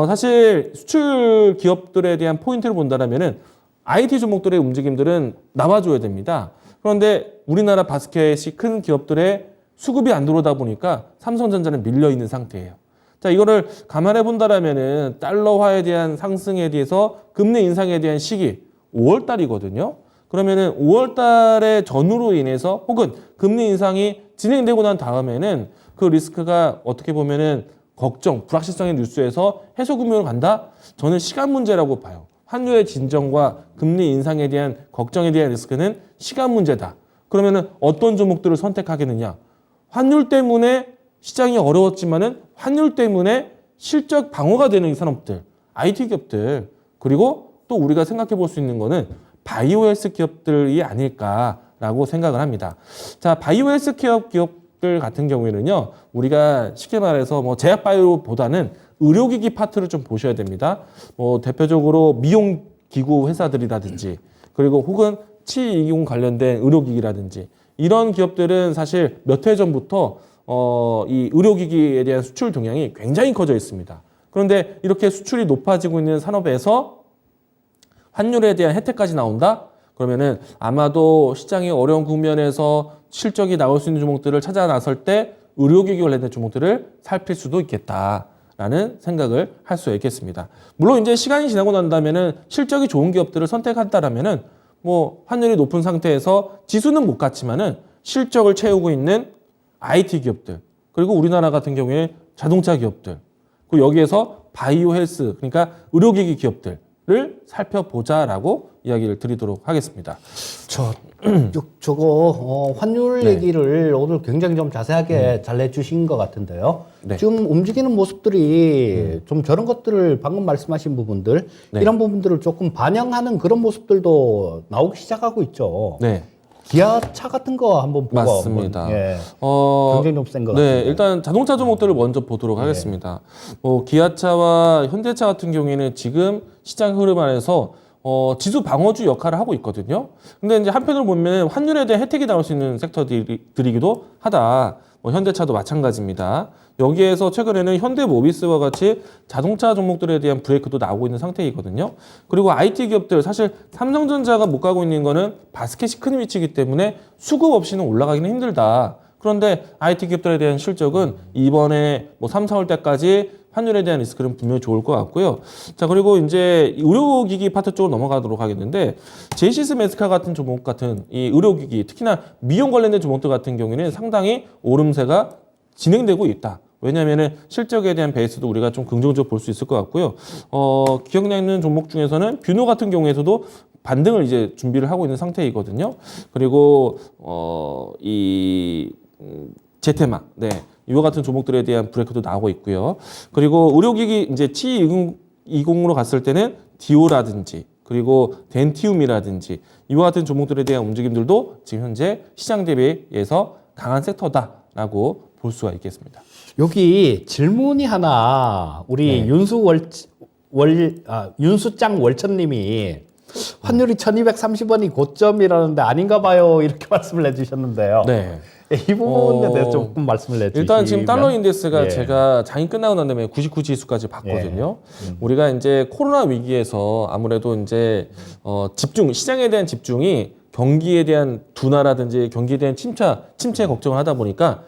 사실 수출 기업들에 대한 포인트를 본다면은 IT 종목들의 움직임들은 나와줘야 됩니다. 그런데 우리나라 바스켓이 큰 기업들의 수급이 안 들어오다 보니까 삼성전자는 밀려 있는 상태예요. 자, 이거를 감안해 본다라면은 달러화에 대한 상승에 대해서 금리 인상에 대한 시기 5월 달이거든요. 그러면은 5월 달의 전후로 인해서 혹은 금리 인상이 진행되고 난 다음에는 그 리스크가 어떻게 보면은 걱정, 불확실성의 뉴스에서 해소 금융으로 간다? 저는 시간 문제라고 봐요. 환율의 진정과 금리 인상에 대한 걱정에 대한 리스크는 시간 문제다. 그러면은 어떤 종목들을 선택하겠느냐? 환율 때문에 시장이 어려웠지만은 환율 때문에 실적 방어가 되는 이 산업들, IT 기업들, 그리고 또 우리가 생각해 볼 수 있는 거는 바이오 헬스 기업들이 아닐까라고 생각을 합니다. 자, 바이오 헬스 기업들 같은 경우에는요, 우리가 쉽게 말해서 뭐 제약 바이오보다는 의료기기 파트를 좀 보셔야 됩니다. 뭐 대표적으로 미용 기구 회사들이라든지, 그리고 혹은 치이용 관련된 의료기기라든지, 이런 기업들은 사실 몇 해 전부터 이 의료기기에 대한 수출 동향이 굉장히 커져 있습니다. 그런데 이렇게 수출이 높아지고 있는 산업에서 환율에 대한 혜택까지 나온다? 그러면은 아마도 시장이 어려운 국면에서 실적이 나올 수 있는 종목들을 찾아 나설 때 의료기기 관련된 종목들을 살필 수도 있겠다라는 생각을 할 수 있겠습니다. 물론 이제 시간이 지나고 난다면은 실적이 좋은 기업들을 선택한다라면은 뭐 환율이 높은 상태에서 지수는 못 갔지만은 실적을 채우고 있는 IT 기업들, 그리고 우리나라 같은 경우에 자동차 기업들, 그리고 여기에서 바이오 헬스, 그러니까 의료기기 기업들을 살펴보자라고 이야기를 드리도록 하겠습니다. 저거 환율 얘기를 오늘 굉장히 좀 자세하게 잘 내주신 것 같은데요. 네. 지금 움직이는 모습들이 좀 저런 것들을 방금 말씀하신 부분들, 이런 부분들을 조금 반영하는 그런 모습들도 나오기 시작하고 있죠. 네. 기아차 같은 거 한번 보고 맞습니다. 굉장히 좀 센 것 같아요. 네, 일단 자동차 종목들을 먼저 보도록 하겠습니다. 기아차와 현대차 같은 경우에는 지금 시장 흐름 안에서 지수 방어주 역할을 하고 있거든요. 근데 이제 한편으로 보면 환율에 대한 혜택이 나올 수 있는 섹터들이기도 하다. 현대차도 마찬가지입니다. 여기에서 최근에는 현대모비스와 같이 자동차 종목들에 대한 브레이크도 나오고 있는 상태이거든요. 그리고 IT 기업들, 사실 삼성전자가 못 가고 있는 거는 바스켓이 큰 위치이기 때문에 수급 없이는 올라가기는 힘들다. 그런데 IT 기업들에 대한 실적은 이번에 3, 4월 때까지 환율에 대한 리스크는 분명히 좋을 것 같고요. 자, 그리고 이제 의료기기 파트 쪽으로 넘어가도록 하겠는데, 제시스 메스카 같은 종목 같은 이 의료기기, 특히나 미용 관련된 종목들 같은 경우에는 상당히 오름세가 진행되고 있다. 왜냐하면은 실적에 대한 베이스도 우리가 좀 긍정적으로 볼 수 있을 것 같고요. 기억나 있는 종목 중에서는 뷰노 같은 경우에서도 반등을 이제 준비를 하고 있는 상태이거든요. 그리고 제테마, 네, 이와 같은 종목들에 대한 브레이크도 나오고 있고요. 그리고 의료기기 이제 T20으로 갔을 때는 디오라든지, 그리고 덴티움이라든지 이와 같은 종목들에 대한 움직임들도 지금 현재 시장 대비해서 강한 섹터다라고 볼 수가 있겠습니다. 여기 질문이 하나 우리 윤수짱 월천님이 환율이 1230원이 고점이라는데 아닌가 봐요, 이렇게 말씀을 해주셨는데요. 네. 이 부분에 대해서 조금 말씀을 해주시면. 일단 지금 달러 인덱스가 제가 장이 끝나고 난 다음에 99 지수까지 봤거든요. 우리가 이제 코로나 위기에서 아무래도 이제 시장에 대한 집중이 경기에 대한 둔화라든지 경기에 대한 침체 걱정을 하다 보니까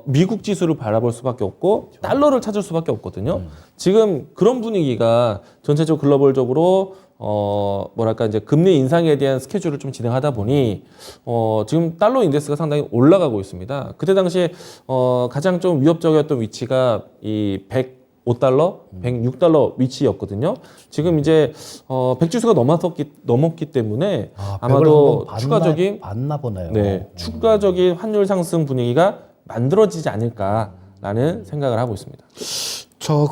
미국 지수를 바라볼 수밖에 없고 달러를 찾을 수밖에 없거든요. 지금 그런 분위기가 전체적으로 글로벌적으로 이제 금리 인상에 대한 스케줄을 좀 진행하다 보니 지금 달러 인덱스가 상당히 올라가고 있습니다. 그때 당시에 가장 좀 위협적이었던 위치가 이 105달러, 106달러 위치였거든요. 지금 이제 100지수가 넘었기 때문에 아마도 추가적인 봤나 보네요. 네, 추가적인 환율 상승 분위기가 만들어지지 않을까라는 생각을 하고 있습니다.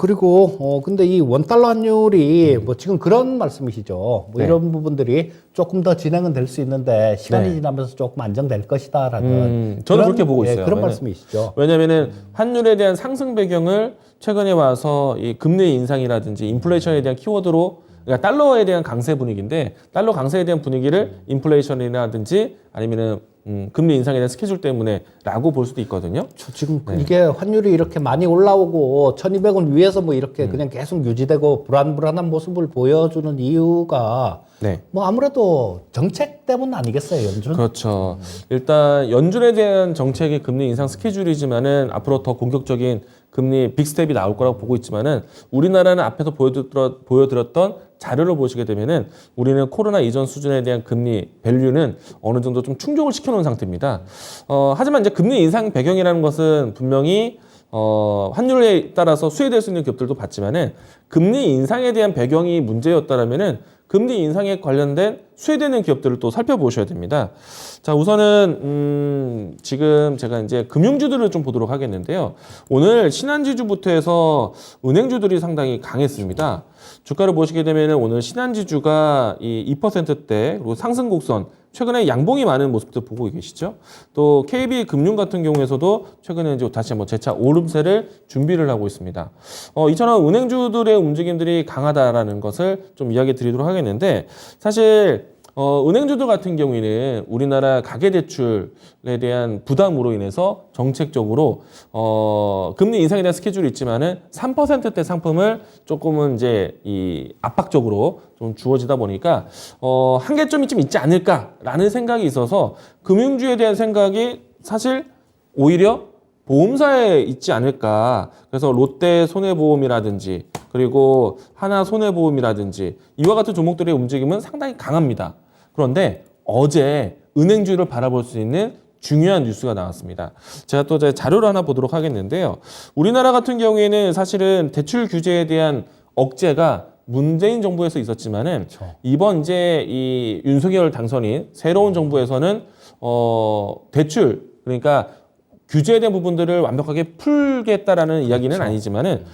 그리고 근데 이 원달러 환율이 지금 그런 말씀이시죠. 이런 부분들이 조금 더 진행은 될 수 있는데 시간이 지나면서 조금 안정될 것이다라는 저는 그렇게 보고 있어요. 그런 말씀이시죠. 왜냐면은 환율에 대한 상승 배경을 최근에 와서 이 금리 인상이라든지 인플레이션에 대한 키워드로, 그러니까 달러에 대한 강세 분위기인데, 달러 강세에 대한 분위기를 인플레이션이라든지 아니면은 금리 인상에 대한 스케줄 때문에라고 볼 수도 있거든요. 지금 이게 환율이 이렇게 많이 올라오고 1200원 위에서 이렇게 그냥 계속 유지되고 불안한 모습을 보여주는 이유가 아무래도 정책 때문 아니겠어요, 연준? 그렇죠. 일단 연준에 대한 정책이 금리 인상 스케줄이지만은 앞으로 더 공격적인 금리 빅스텝이 나올 거라고 보고 있지만은, 우리나라는 앞에서 보여드렸던 자료를 보시게 되면은 우리는 코로나 이전 수준에 대한 금리 밸류는 어느 정도 좀 충족을 시켜놓은 상태입니다. 하지만 이제 금리 인상 배경이라는 것은 분명히 환율에 따라서 수혜될 수 있는 기업들도 봤지만은 금리 인상에 대한 배경이 문제였다라면은 금리 인상에 관련된 수혜되는 기업들을 또 살펴보셔야 됩니다. 자, 우선은 지금 제가 이제 금융주들을 좀 보도록 하겠는데요. 오늘 신한지주부터 해서 은행주들이 상당히 강했습니다. 주가를 보시게 되면 오늘 신한지주가 이 2%대 그리고 상승 곡선 최근에 양봉이 많은 모습도 보고 계시죠. 또 KB금융 같은 경우에서도 최근에 이제 다시 한번 재차 오름세를 준비를 하고 있습니다. 이처럼 은행주들의 움직임들이 강하다라는 것을 좀 이야기 드리도록 하겠는데 사실 은행주들 같은 경우에는 우리나라 가계대출에 대한 부담으로 인해서 정책적으로 금리 인상에 대한 스케줄이 있지만은 3%대 상품을 조금은 이제 이 압박적으로 좀 주어지다 보니까 한계점이 좀 있지 않을까라는 생각이 있어서 금융주에 대한 생각이 사실 오히려 보험사에 있지 않을까. 그래서 롯데 손해보험이라든지 그리고 하나 손해보험이라든지 이와 같은 종목들의 움직임은 상당히 강합니다. 그런데 어제 은행주를 바라볼 수 있는 중요한 뉴스가 나왔습니다. 제가 또 자료를 하나 보도록 하겠는데요. 우리나라 같은 경우에는 사실은 대출 규제에 대한 억제가 문재인 정부에서 있었지만은 그렇죠. 이번 이제 이 윤석열 당선인 새로운 정부에서는 대출 그러니까 규제에 대한 부분들을 완벽하게 풀겠다라는 이야기는 그렇죠. 아니지만은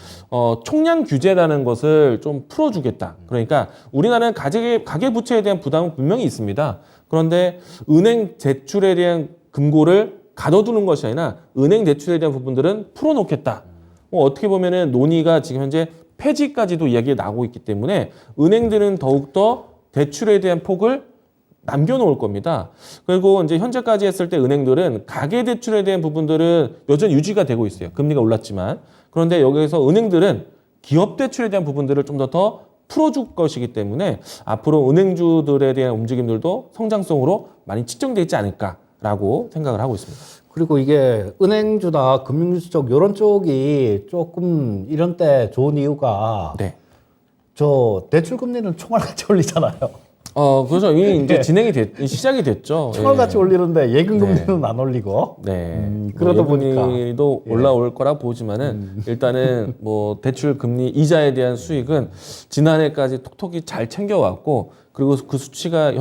총량 규제라는 것을 좀 풀어주겠다. 그러니까 우리나라는 가계 부채에 대한 부담은 분명히 있습니다. 그런데 은행 대출에 대한 금고를 가둬두는 것이 아니라 은행 대출에 대한 부분들은 풀어놓겠다. 어떻게 보면은 논의가 지금 현재 폐지까지도 이야기가 나오고 있기 때문에 은행들은 더욱더 대출에 대한 폭을 남겨놓을 겁니다. 그리고 이제 현재까지 했을 때 은행들은 가계대출에 대한 부분들은 여전히 유지가 되고 있어요. 금리가 올랐지만. 그런데 여기서 은행들은 기업대출에 대한 부분들을 좀 더 풀어줄 것이기 때문에 앞으로 은행주들에 대한 움직임들도 성장성으로 많이 측정되어 있지 않을까라고 생각을 하고 있습니다. 그리고 이게 은행주나 금융주 쪽 이런 쪽이 조금 이런 때 좋은 이유가 네. 저 대출 금리는 총알같이 올리잖아요. 그래서 이미 이제 시작이 됐죠. 총알같이 올리는데 예금 금리는 안 올리고. 네. 그러다 보니까 금리도 올라올 거라 보지만은 일단은 뭐 대출 금리 이자에 대한 수익은 지난해까지 톡톡히 잘 챙겨왔고 그리고 그 수치가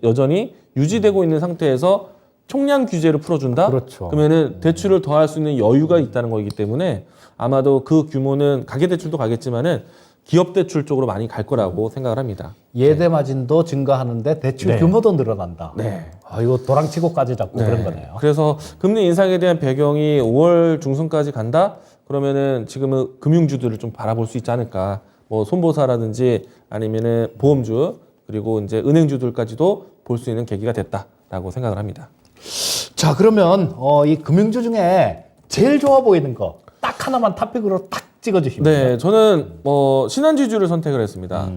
여전히 유지되고 있는 상태에서 총량 규제를 풀어준다? 그렇죠. 그러면은 대출을 더 할 수 있는 여유가 있다는 거기 때문에 아마도 그 규모는 가계대출도 가겠지만은 기업대출 쪽으로 많이 갈 거라고 생각을 합니다. 예대 마진도 증가하는데 대출 네. 규모도 늘어난다. 네. 이거 도랑치고까지 잡고 그런 거네요. 그래서 금리 인상에 대한 배경이 5월 중순까지 간다? 그러면은 지금은 금융주들을 좀 바라볼 수 있지 않을까. 뭐 손보사라든지 아니면은 보험주 그리고 이제 은행주들까지도 볼 수 있는 계기가 됐다라고 생각을 합니다. 자, 그러면 이 금융주 중에 제일 좋아 보이는 거 딱 하나만 탑픽으로 딱 찍어주시면. 네, 저는 신한지주를 선택을 했습니다.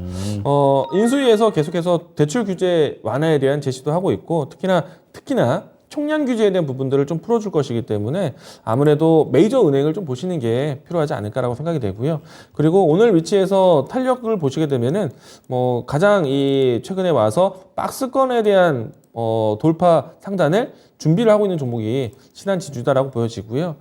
인수위에서 계속해서 대출 규제 완화에 대한 제시도 하고 있고 특히나 총량 규제에 대한 부분들을 좀 풀어줄 것이기 때문에 아무래도 메이저 은행을 좀 보시는 게 필요하지 않을까라고 생각이 되고요. 그리고 오늘 위치에서 탄력을 보시게 되면은 가장 이 최근에 와서 박스권에 대한 돌파 상단을 준비를 하고 있는 종목이 신한지주다라고 보여지고요.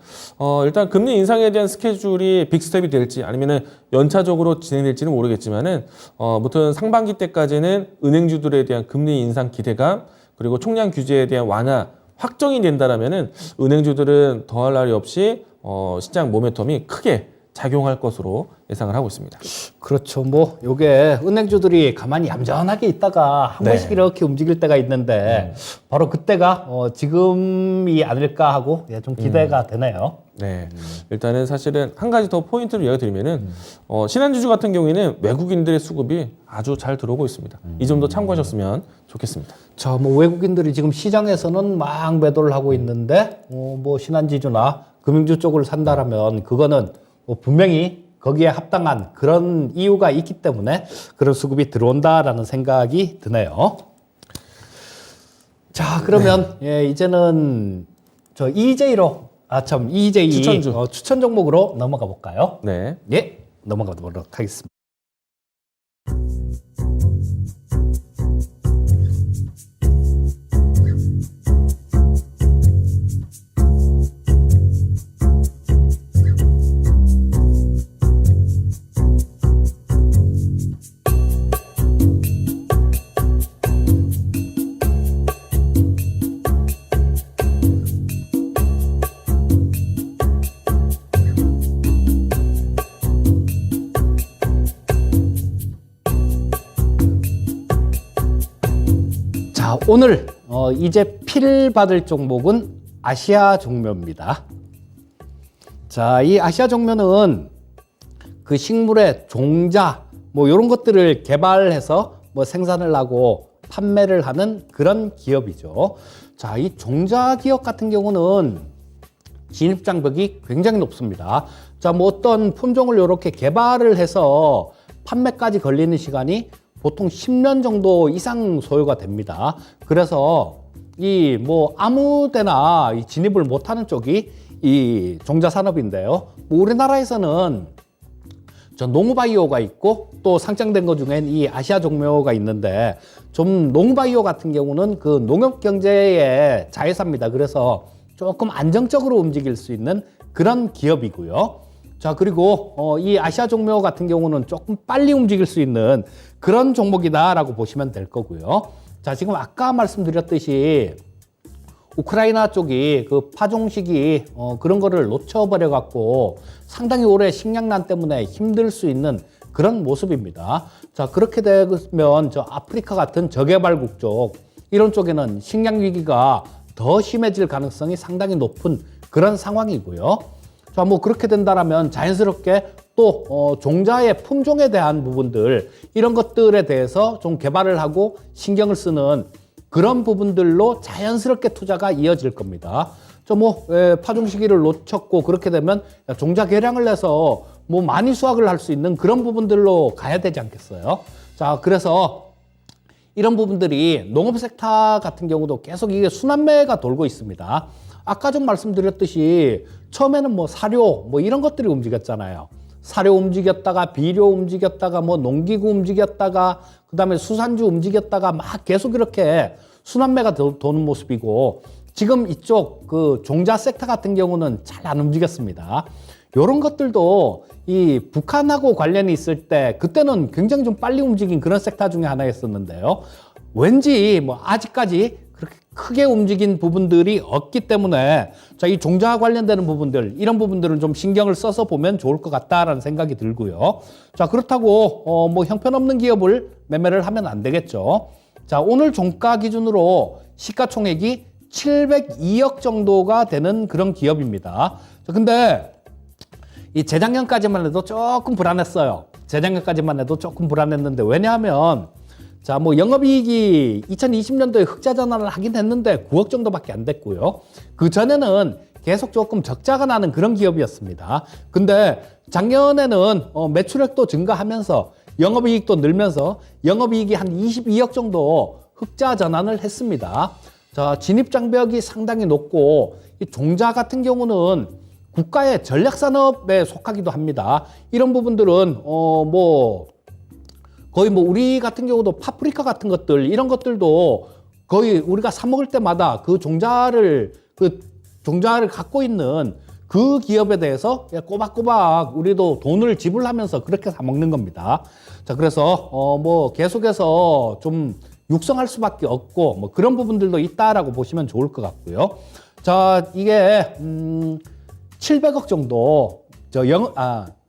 일단 금리 인상에 대한 스케줄이 빅스텝이 될지 아니면은 연차적으로 진행될지는 모르겠지만은 아무튼 상반기 때까지는 은행주들에 대한 금리 인상 기대감 그리고 총량 규제에 대한 완화 확정이 된다라면은 은행주들은 더할 나위 없이 시장 모멘텀이 크게 작용할 것으로 예상을 하고 있습니다. 그렇죠. 요게 은행주들이 가만히 얌전하게 있다가 한 번씩 이렇게 움직일 때가 있는데 바로 그때가 지금이 아닐까 하고 좀 기대가 되네요. 네. 일단은 사실은 한 가지 더 포인트를 이야기 드리면은 신한지주 같은 경우에는 외국인들의 수급이 아주 잘 들어오고 있습니다. 이 점도 참고하셨으면 좋겠습니다. 자, 외국인들이 지금 시장에서는 막 매도를 하고 있는데 신한지주나 금융주 쪽을 산다라면 그거는 분명히 거기에 합당한 그런 이유가 있기 때문에 그런 수급이 들어온다라는 생각이 드네요. 자, 그러면 이제는 저 EJ로 EJ 추천 종목으로 넘어가 볼까요? 네. 예, 넘어가 보도록 하겠습니다. 오늘 이제 필 받을 종목은 아시아 종묘입니다. 자, 이 아시아 종묘는 그 식물의 종자 뭐 이런 것들을 개발해서 뭐 생산을 하고 판매를 하는 그런 기업이죠. 자, 이 종자 기업 같은 경우는 진입 장벽이 굉장히 높습니다. 자, 뭐 어떤 품종을 이렇게 개발을 해서 판매까지 걸리는 시간이 보통 10년 정도 이상 소요가 됩니다. 그래서 이 뭐 아무 데나 이 진입을 못하는 쪽이 이 종자 산업인데요. 뭐 우리나라에서는 저 농우바이오가 있고 또 상장된 것 중엔 이 아시아 종묘가 있는데 좀 농우바이오 같은 경우는 그 농업 경제의 자회사입니다. 그래서 조금 안정적으로 움직일 수 있는 그런 기업이고요. 자, 그리고 이 아시아 종묘 같은 경우는 조금 빨리 움직일 수 있는 그런 종목이다라고 보시면 될 거고요. 자, 지금 아까 말씀드렸듯이 우크라이나 쪽이 그 파종식이 그런 거를 놓쳐버려 갖고 상당히 오래 식량난 때문에 힘들 수 있는 그런 모습입니다. 자, 그렇게 되면 저 아프리카 같은 저개발국 쪽 이런 쪽에는 식량 위기가 더 심해질 가능성이 상당히 높은 그런 상황이고요. 자, 뭐 그렇게 된다라면 자연스럽게 또 종자의 품종에 대한 부분들 이런 것들에 대해서 좀 개발을 하고 신경을 쓰는 그런 부분들로 자연스럽게 투자가 이어질 겁니다. 파종 시기를 놓쳤고 그렇게 되면 종자 개량을 해서 뭐 많이 수확을 할 수 있는 그런 부분들로 가야 되지 않겠어요? 자, 그래서 이런 부분들이 농업 섹터 같은 경우도 계속 이게 순환매가 돌고 있습니다. 아까 좀 말씀드렸듯이 처음에는 뭐 사료 뭐 이런 것들이 움직였잖아요. 사료 움직였다가 비료 움직였다가 뭐 농기구 움직였다가 그다음에 수산주 움직였다가 막 계속 이렇게 순환매가 도는 모습이고 지금 이쪽 그 종자 섹터 같은 경우는 잘 안 움직였습니다. 이런 것들도 이 북한하고 관련이 있을 때 그때는 굉장히 좀 빨리 움직인 그런 섹터 중에 하나였었는데요. 왠지 뭐 아직까지 그렇게 크게 움직인 부분들이 없기 때문에 자, 이 종자와 관련되는 부분들 이런 부분들은 좀 신경을 써서 보면 좋을 것 같다라는 생각이 들고요. 자, 그렇다고 뭐 형편없는 기업을 매매를 하면 안 되겠죠. 자, 오늘 종가 기준으로 시가총액이 702억 정도가 되는 그런 기업입니다. 자, 근데 이 재작년까지만 해도 조금 불안했어요. 재작년까지만 해도 조금 불안했는데 왜냐하면 자, 뭐 영업이익이 2020년도에 흑자 전환을 하긴 했는데 9억 정도밖에 안 됐고요. 그 전에는 계속 조금 적자가 나는 그런 기업이었습니다. 근데 작년에는 매출액도 증가하면서 영업이익도 늘면서 영업이익이 한 22억 정도 흑자 전환을 했습니다. 자, 진입 장벽이 상당히 높고 이 종자 같은 경우는 국가의 전략 산업에 속하기도 합니다. 이런 부분들은 거의 뭐 우리 같은 경우도 파프리카 같은 것들 이런 것들도 거의 우리가 사 먹을 때마다 그 종자를 갖고 있는 그 기업에 대해서 꼬박꼬박 우리도 돈을 지불하면서 그렇게 사 먹는 겁니다. 자, 그래서 뭐 계속해서 좀 육성할 수밖에 없고 뭐 그런 부분들도 있다라고 보시면 좋을 것 같고요. 자, 이게 700억 정도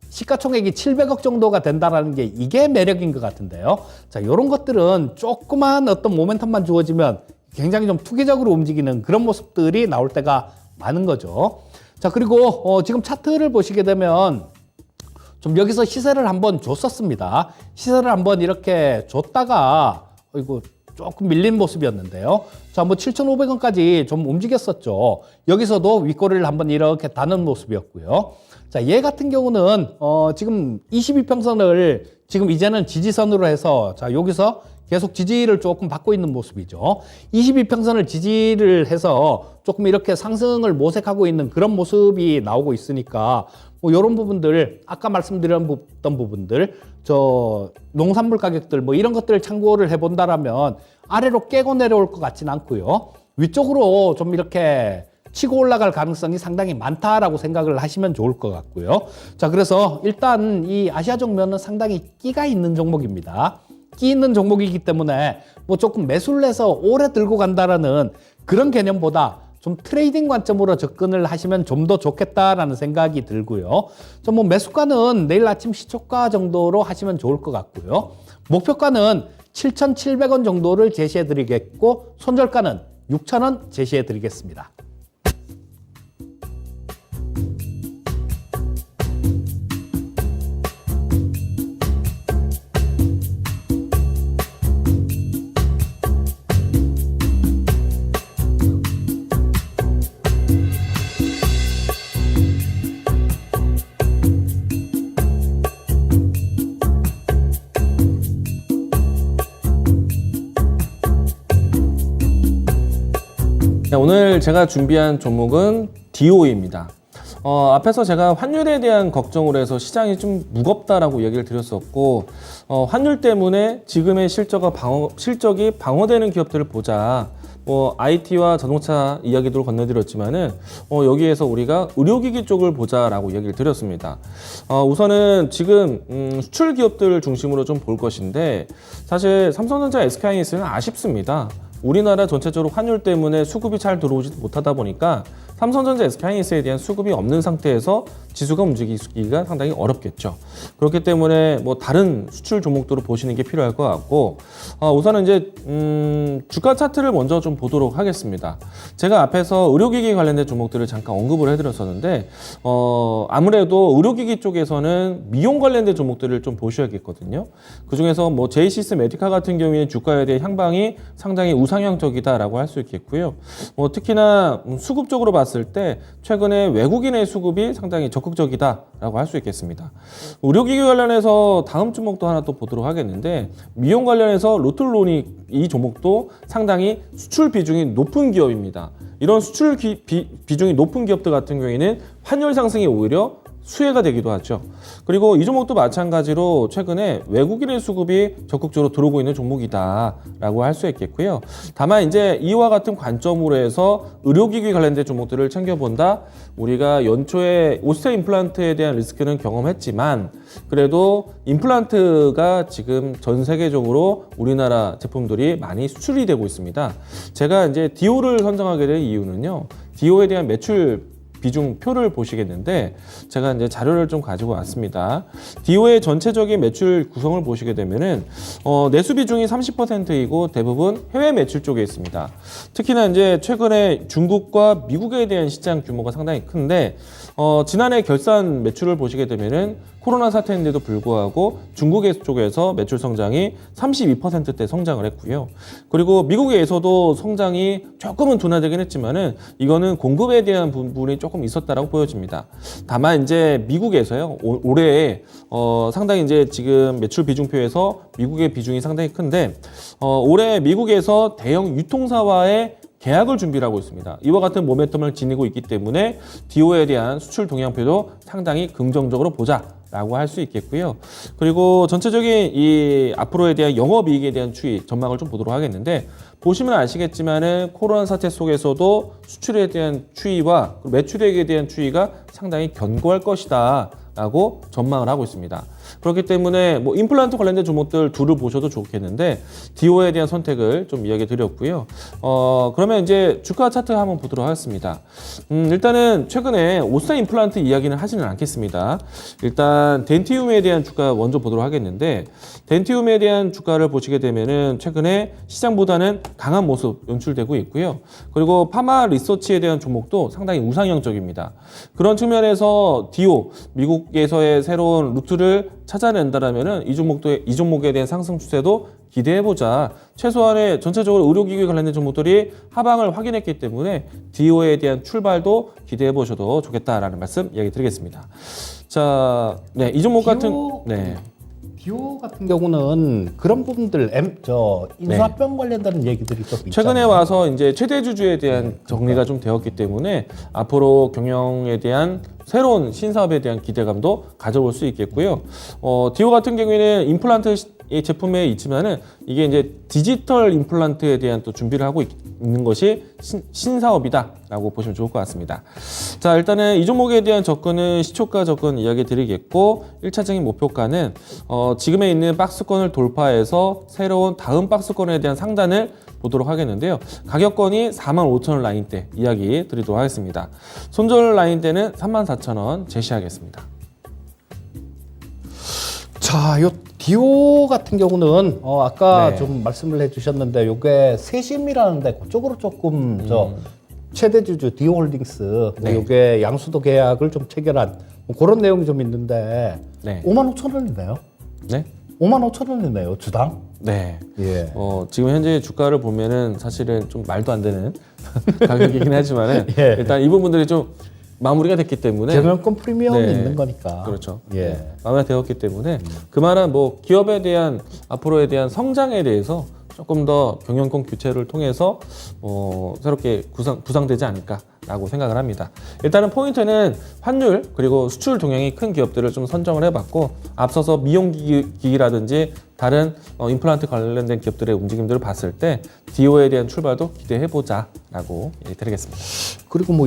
시가총액이 700억 정도가 된다라는 게 이게 매력인 것 같은데요. 자, 이런 것들은 조그만 어떤 모멘텀만 주어지면 굉장히 좀 투기적으로 움직이는 그런 모습들이 나올 때가 많은 거죠. 자, 그리고 지금 차트를 보시게 되면 좀 여기서 시세를 한번 줬었습니다. 시세를 한번 이렇게 줬다가 이거 조금 밀린 모습이었는데요. 자, 뭐 7,500원까지 좀 움직였었죠. 여기서도 윗꼬리를 한번 이렇게 다는 모습이었고요. 자, 얘 같은 경우는 지금 22평선을 지금 이제는 지지선으로 해서 자, 여기서 계속 지지를 조금 받고 있는 모습이죠. 22평선을 지지를 해서 조금 이렇게 상승을 모색하고 있는 그런 모습이 나오고 있으니까 뭐 이런 부분들 아까 말씀드렸던 부분들 저 농산물 가격들 뭐 이런 것들을 참고를 해본다라면 아래로 깨고 내려올 것 같지는 않고요. 위쪽으로 좀 이렇게 치고 올라갈 가능성이 상당히 많다라고 생각을 하시면 좋을 것 같고요. 자, 그래서 일단 이 아시아 종묘는 상당히 끼가 있는 종목입니다. 끼 있는 종목이기 때문에 뭐 조금 매수를 해서 오래 들고 간다라는 그런 개념보다 좀 트레이딩 관점으로 접근을 하시면 좀 더 좋겠다라는 생각이 들고요. 뭐 매수가는 내일 아침 시초가 정도로 하시면 좋을 것 같고요. 목표가는 7,700원 정도를 제시해 드리겠고 손절가는 6,000원 제시해 드리겠습니다. 네, 오늘 제가 준비한 종목은 DOE입니다. 앞에서 제가 환율에 대한 걱정을 해서 시장이 좀 무겁다라고 얘기를 드렸었고, 환율 때문에 지금의 실적이 방어되는 기업들을 보자. IT와 자동차 이야기도 건너드렸지만은, 여기에서 우리가 의료기기 쪽을 보자라고 얘기를 드렸습니다. 우선은 지금, 수출 기업들 중심으로 좀 볼 것인데, 사실 삼성전자, SK하이닉스는 아쉽습니다. 우리나라 전체적으로 환율 때문에 수급이 잘 들어오지 못하다 보니까 삼성전자, SK하이닉스에 대한 수급이 없는 상태에서 지수가 움직이기가 상당히 어렵겠죠. 그렇기 때문에 뭐 다른 수출 종목들을 보시는 게 필요할 것 같고, 우선은 이제 주가 차트를 먼저 좀 보도록 하겠습니다. 제가 앞에서 의료기기 관련된 종목들을 잠깐 언급을 해드렸었는데, 아무래도 의료기기 쪽에서는 미용 관련된 종목들을 좀 보셔야겠거든요. 그 중에서 뭐 제이시스 메디카 같은 경우에는 주가에 대한 향방이 상당히 우상향적이다라고 할 수 있겠고요. 특히나 수급적으로 봤을 때 최근에 외국인의 수급이 상당히 적극적이다라고 할 수 있겠습니다. 의료기기 관련해서 다음 종목도 하나 또 보도록 하겠는데, 미용 관련해서 로틀로닉 이 종목도 상당히 수출 비중이 높은 기업입니다. 이런 수출 비중이 높은 기업들 같은 경우에는 환율 상승이 오히려 수혜가 되기도 하죠. 그리고 이 종목도 마찬가지로 최근에 외국인의 수급이 적극적으로 들어오고 있는 종목이다라고 할 수 있겠고요. 다만 이제 이와 같은 관점으로 해서 의료기기 관련된 종목들을 챙겨본다. 우리가 연초에 오스테 임플란트에 대한 리스크는 경험했지만 그래도 임플란트가 지금 전 세계적으로 우리나라 제품들이 많이 수출이 되고 있습니다. 제가 이제 디오를 선정하게 된 이유는요. 디오에 대한 매출 비중 표를 보시겠는데 제가 이제 자료를 좀 가지고 왔습니다. 디오의 전체적인 매출 구성을 보시게 되면은 내수 비중이 30%이고 대부분 해외 매출 쪽에 있습니다. 특히나 이제 최근에 중국과 미국에 대한 시장 규모가 상당히 큰데 지난해 결산 매출을 보시게 되면은 코로나 사태인데도 불구하고 중국의 쪽에서 매출 성장이 32%대 성장을 했고요. 그리고 미국에서도 성장이 조금은 둔화되긴 했지만은 이거는 공급에 대한 부분이 조금 있었다라고 보여집니다. 다만 이제 미국에서요 올해 상당히 이제 지금 매출 비중표에서 미국의 비중이 상당히 큰데 올해 미국에서 대형 유통사와의 계약을 준비를 하고 있습니다. 이와 같은 모멘텀을 지니고 있기 때문에 디오에 대한 수출 동향표도 상당히 긍정적으로 보자라고 할 수 있겠고요. 그리고 전체적인 이 앞으로에 대한 영업이익에 대한 추이 전망을 좀 보도록 하겠는데 보시면 아시겠지만은 코로나 사태 속에서도 수출에 대한 추이와 매출액에 대한 추이가 상당히 견고할 것이다. 라고 전망을 하고 있습니다. 그렇기 때문에 뭐 임플란트 관련된 종목들 둘을 보셔도 좋겠는데 디오에 대한 선택을 좀 이야기 드렸고요. 그러면 이제 주가 차트 한번 보도록 하겠습니다. 일단은 최근에 오스타 임플란트 이야기는 하지는 않겠습니다. 일단 덴티움에 대한 주가 먼저 보도록 하겠는데 덴티움에 대한 주가를 보시게 되면은 최근에 시장보다는 강한 모습 연출되고 있고요. 그리고 파마 리서치에 대한 종목도 상당히 우상향적입니다. 그런 측면에서 디오 미국에서의 새로운 루트를 찾아낸다라면은 이 종목에 대한 상승 추세도 기대해보자. 최소한의 전체적으로 의료기기 관련된 종목들이 하방을 확인했기 때문에 디오에 대한 출발도 기대해보셔도 좋겠다라는 말씀 이야기 드리겠습니다. 자, 네, 이 종목 디오 같은 경우는 그런 부분들 인수합병 관련된 얘기들이 좀 있잖아요. 최근에 와서 이제 최대 주주에 대한 정리가 좀 되었기 때문에 앞으로 경영에 대한 새로운 신사업에 대한 기대감도 가져볼 수 있겠고요. 디오 같은 경우에는 임플란트 제품에 있지만은 이게 이제 디지털 임플란트에 대한 또 준비를 하고 있는 것이 신사업이다라고 보시면 좋을 것 같습니다. 자, 일단은 이 종목에 대한 접근은 시초가 접근 이야기 드리겠고 1차적인 목표가는 지금에 있는 박스권을 돌파해서 새로운 다음 박스권에 대한 상단을 보도록 하겠는데요. 가격권이 45,000원 라인대 이야기 드리도록 하겠습니다. 손절 라인대는 34,000원 제시하겠습니다. 자, 요 디오 같은 경우는 아까 네. 좀 말씀을 해주셨는데 요게 세심이라는데 그쪽으로 조금 저 최대 주주 디오홀딩스 뭐 네. 요게 양수도 계약을 좀 체결한 뭐 그런 내용이 좀 있는데 네. 55,000원이네요. 네. 55,000원이네요 주당. 네. 예. 지금 현재 주가를 보면은 사실은 좀 말도 안 되는 가격이긴 하지만은 예. 일단 이 부분들이 좀 마무리가 됐기 때문에 경영권 프리미엄이 네. 있는 거니까. 그렇죠. 예. 네. 마무리가 되었기 때문에 그만한 뭐 기업에 대한 앞으로에 대한 성장에 대해서 조금 더 경영권 교체를 통해서 새롭게 부상되지 않을까라고 생각을 합니다. 일단은 포인트는 환율 그리고 수출 동향이 큰 기업들을 좀 선정을 해봤고 앞서서 미용기기라든지 다른 임플란트 관련된 기업들의 움직임들을 봤을 때 디오에 대한 출발도 기대해보자라고 드리겠습니다. 그리고 뭐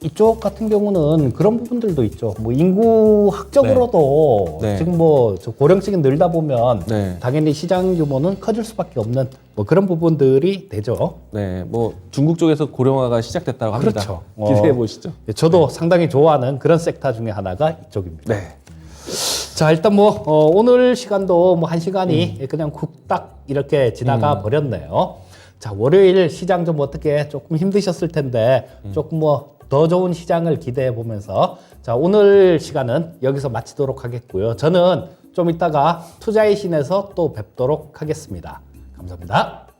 이쪽 같은 경우는 그런 부분들도 있죠. 뭐 인구학적으로도 네. 지금 뭐 저 고령층이 늘다 보면 네. 당연히 시장 규모는 커질 수밖에 없는 뭐 그런 부분들이 되죠. 네, 뭐 중국 쪽에서 고령화가 시작됐다고 합니다. 그렇죠. 기대해 보시죠. 저도 상당히 좋아하는 그런 섹터 중에 하나가 이쪽입니다. 네. 자, 일단 뭐 오늘 시간도 뭐 1시간이 그냥 쿡딱 이렇게 지나가 버렸네요. 자, 월요일 시장 좀 어떻게 조금 힘드셨을 텐데 조금 뭐 더 좋은 시장을 기대해 보면서 자, 오늘 시간은 여기서 마치도록 하겠고요. 저는 좀 이따가 투자의 신에서 또 뵙도록 하겠습니다. 감사합니다.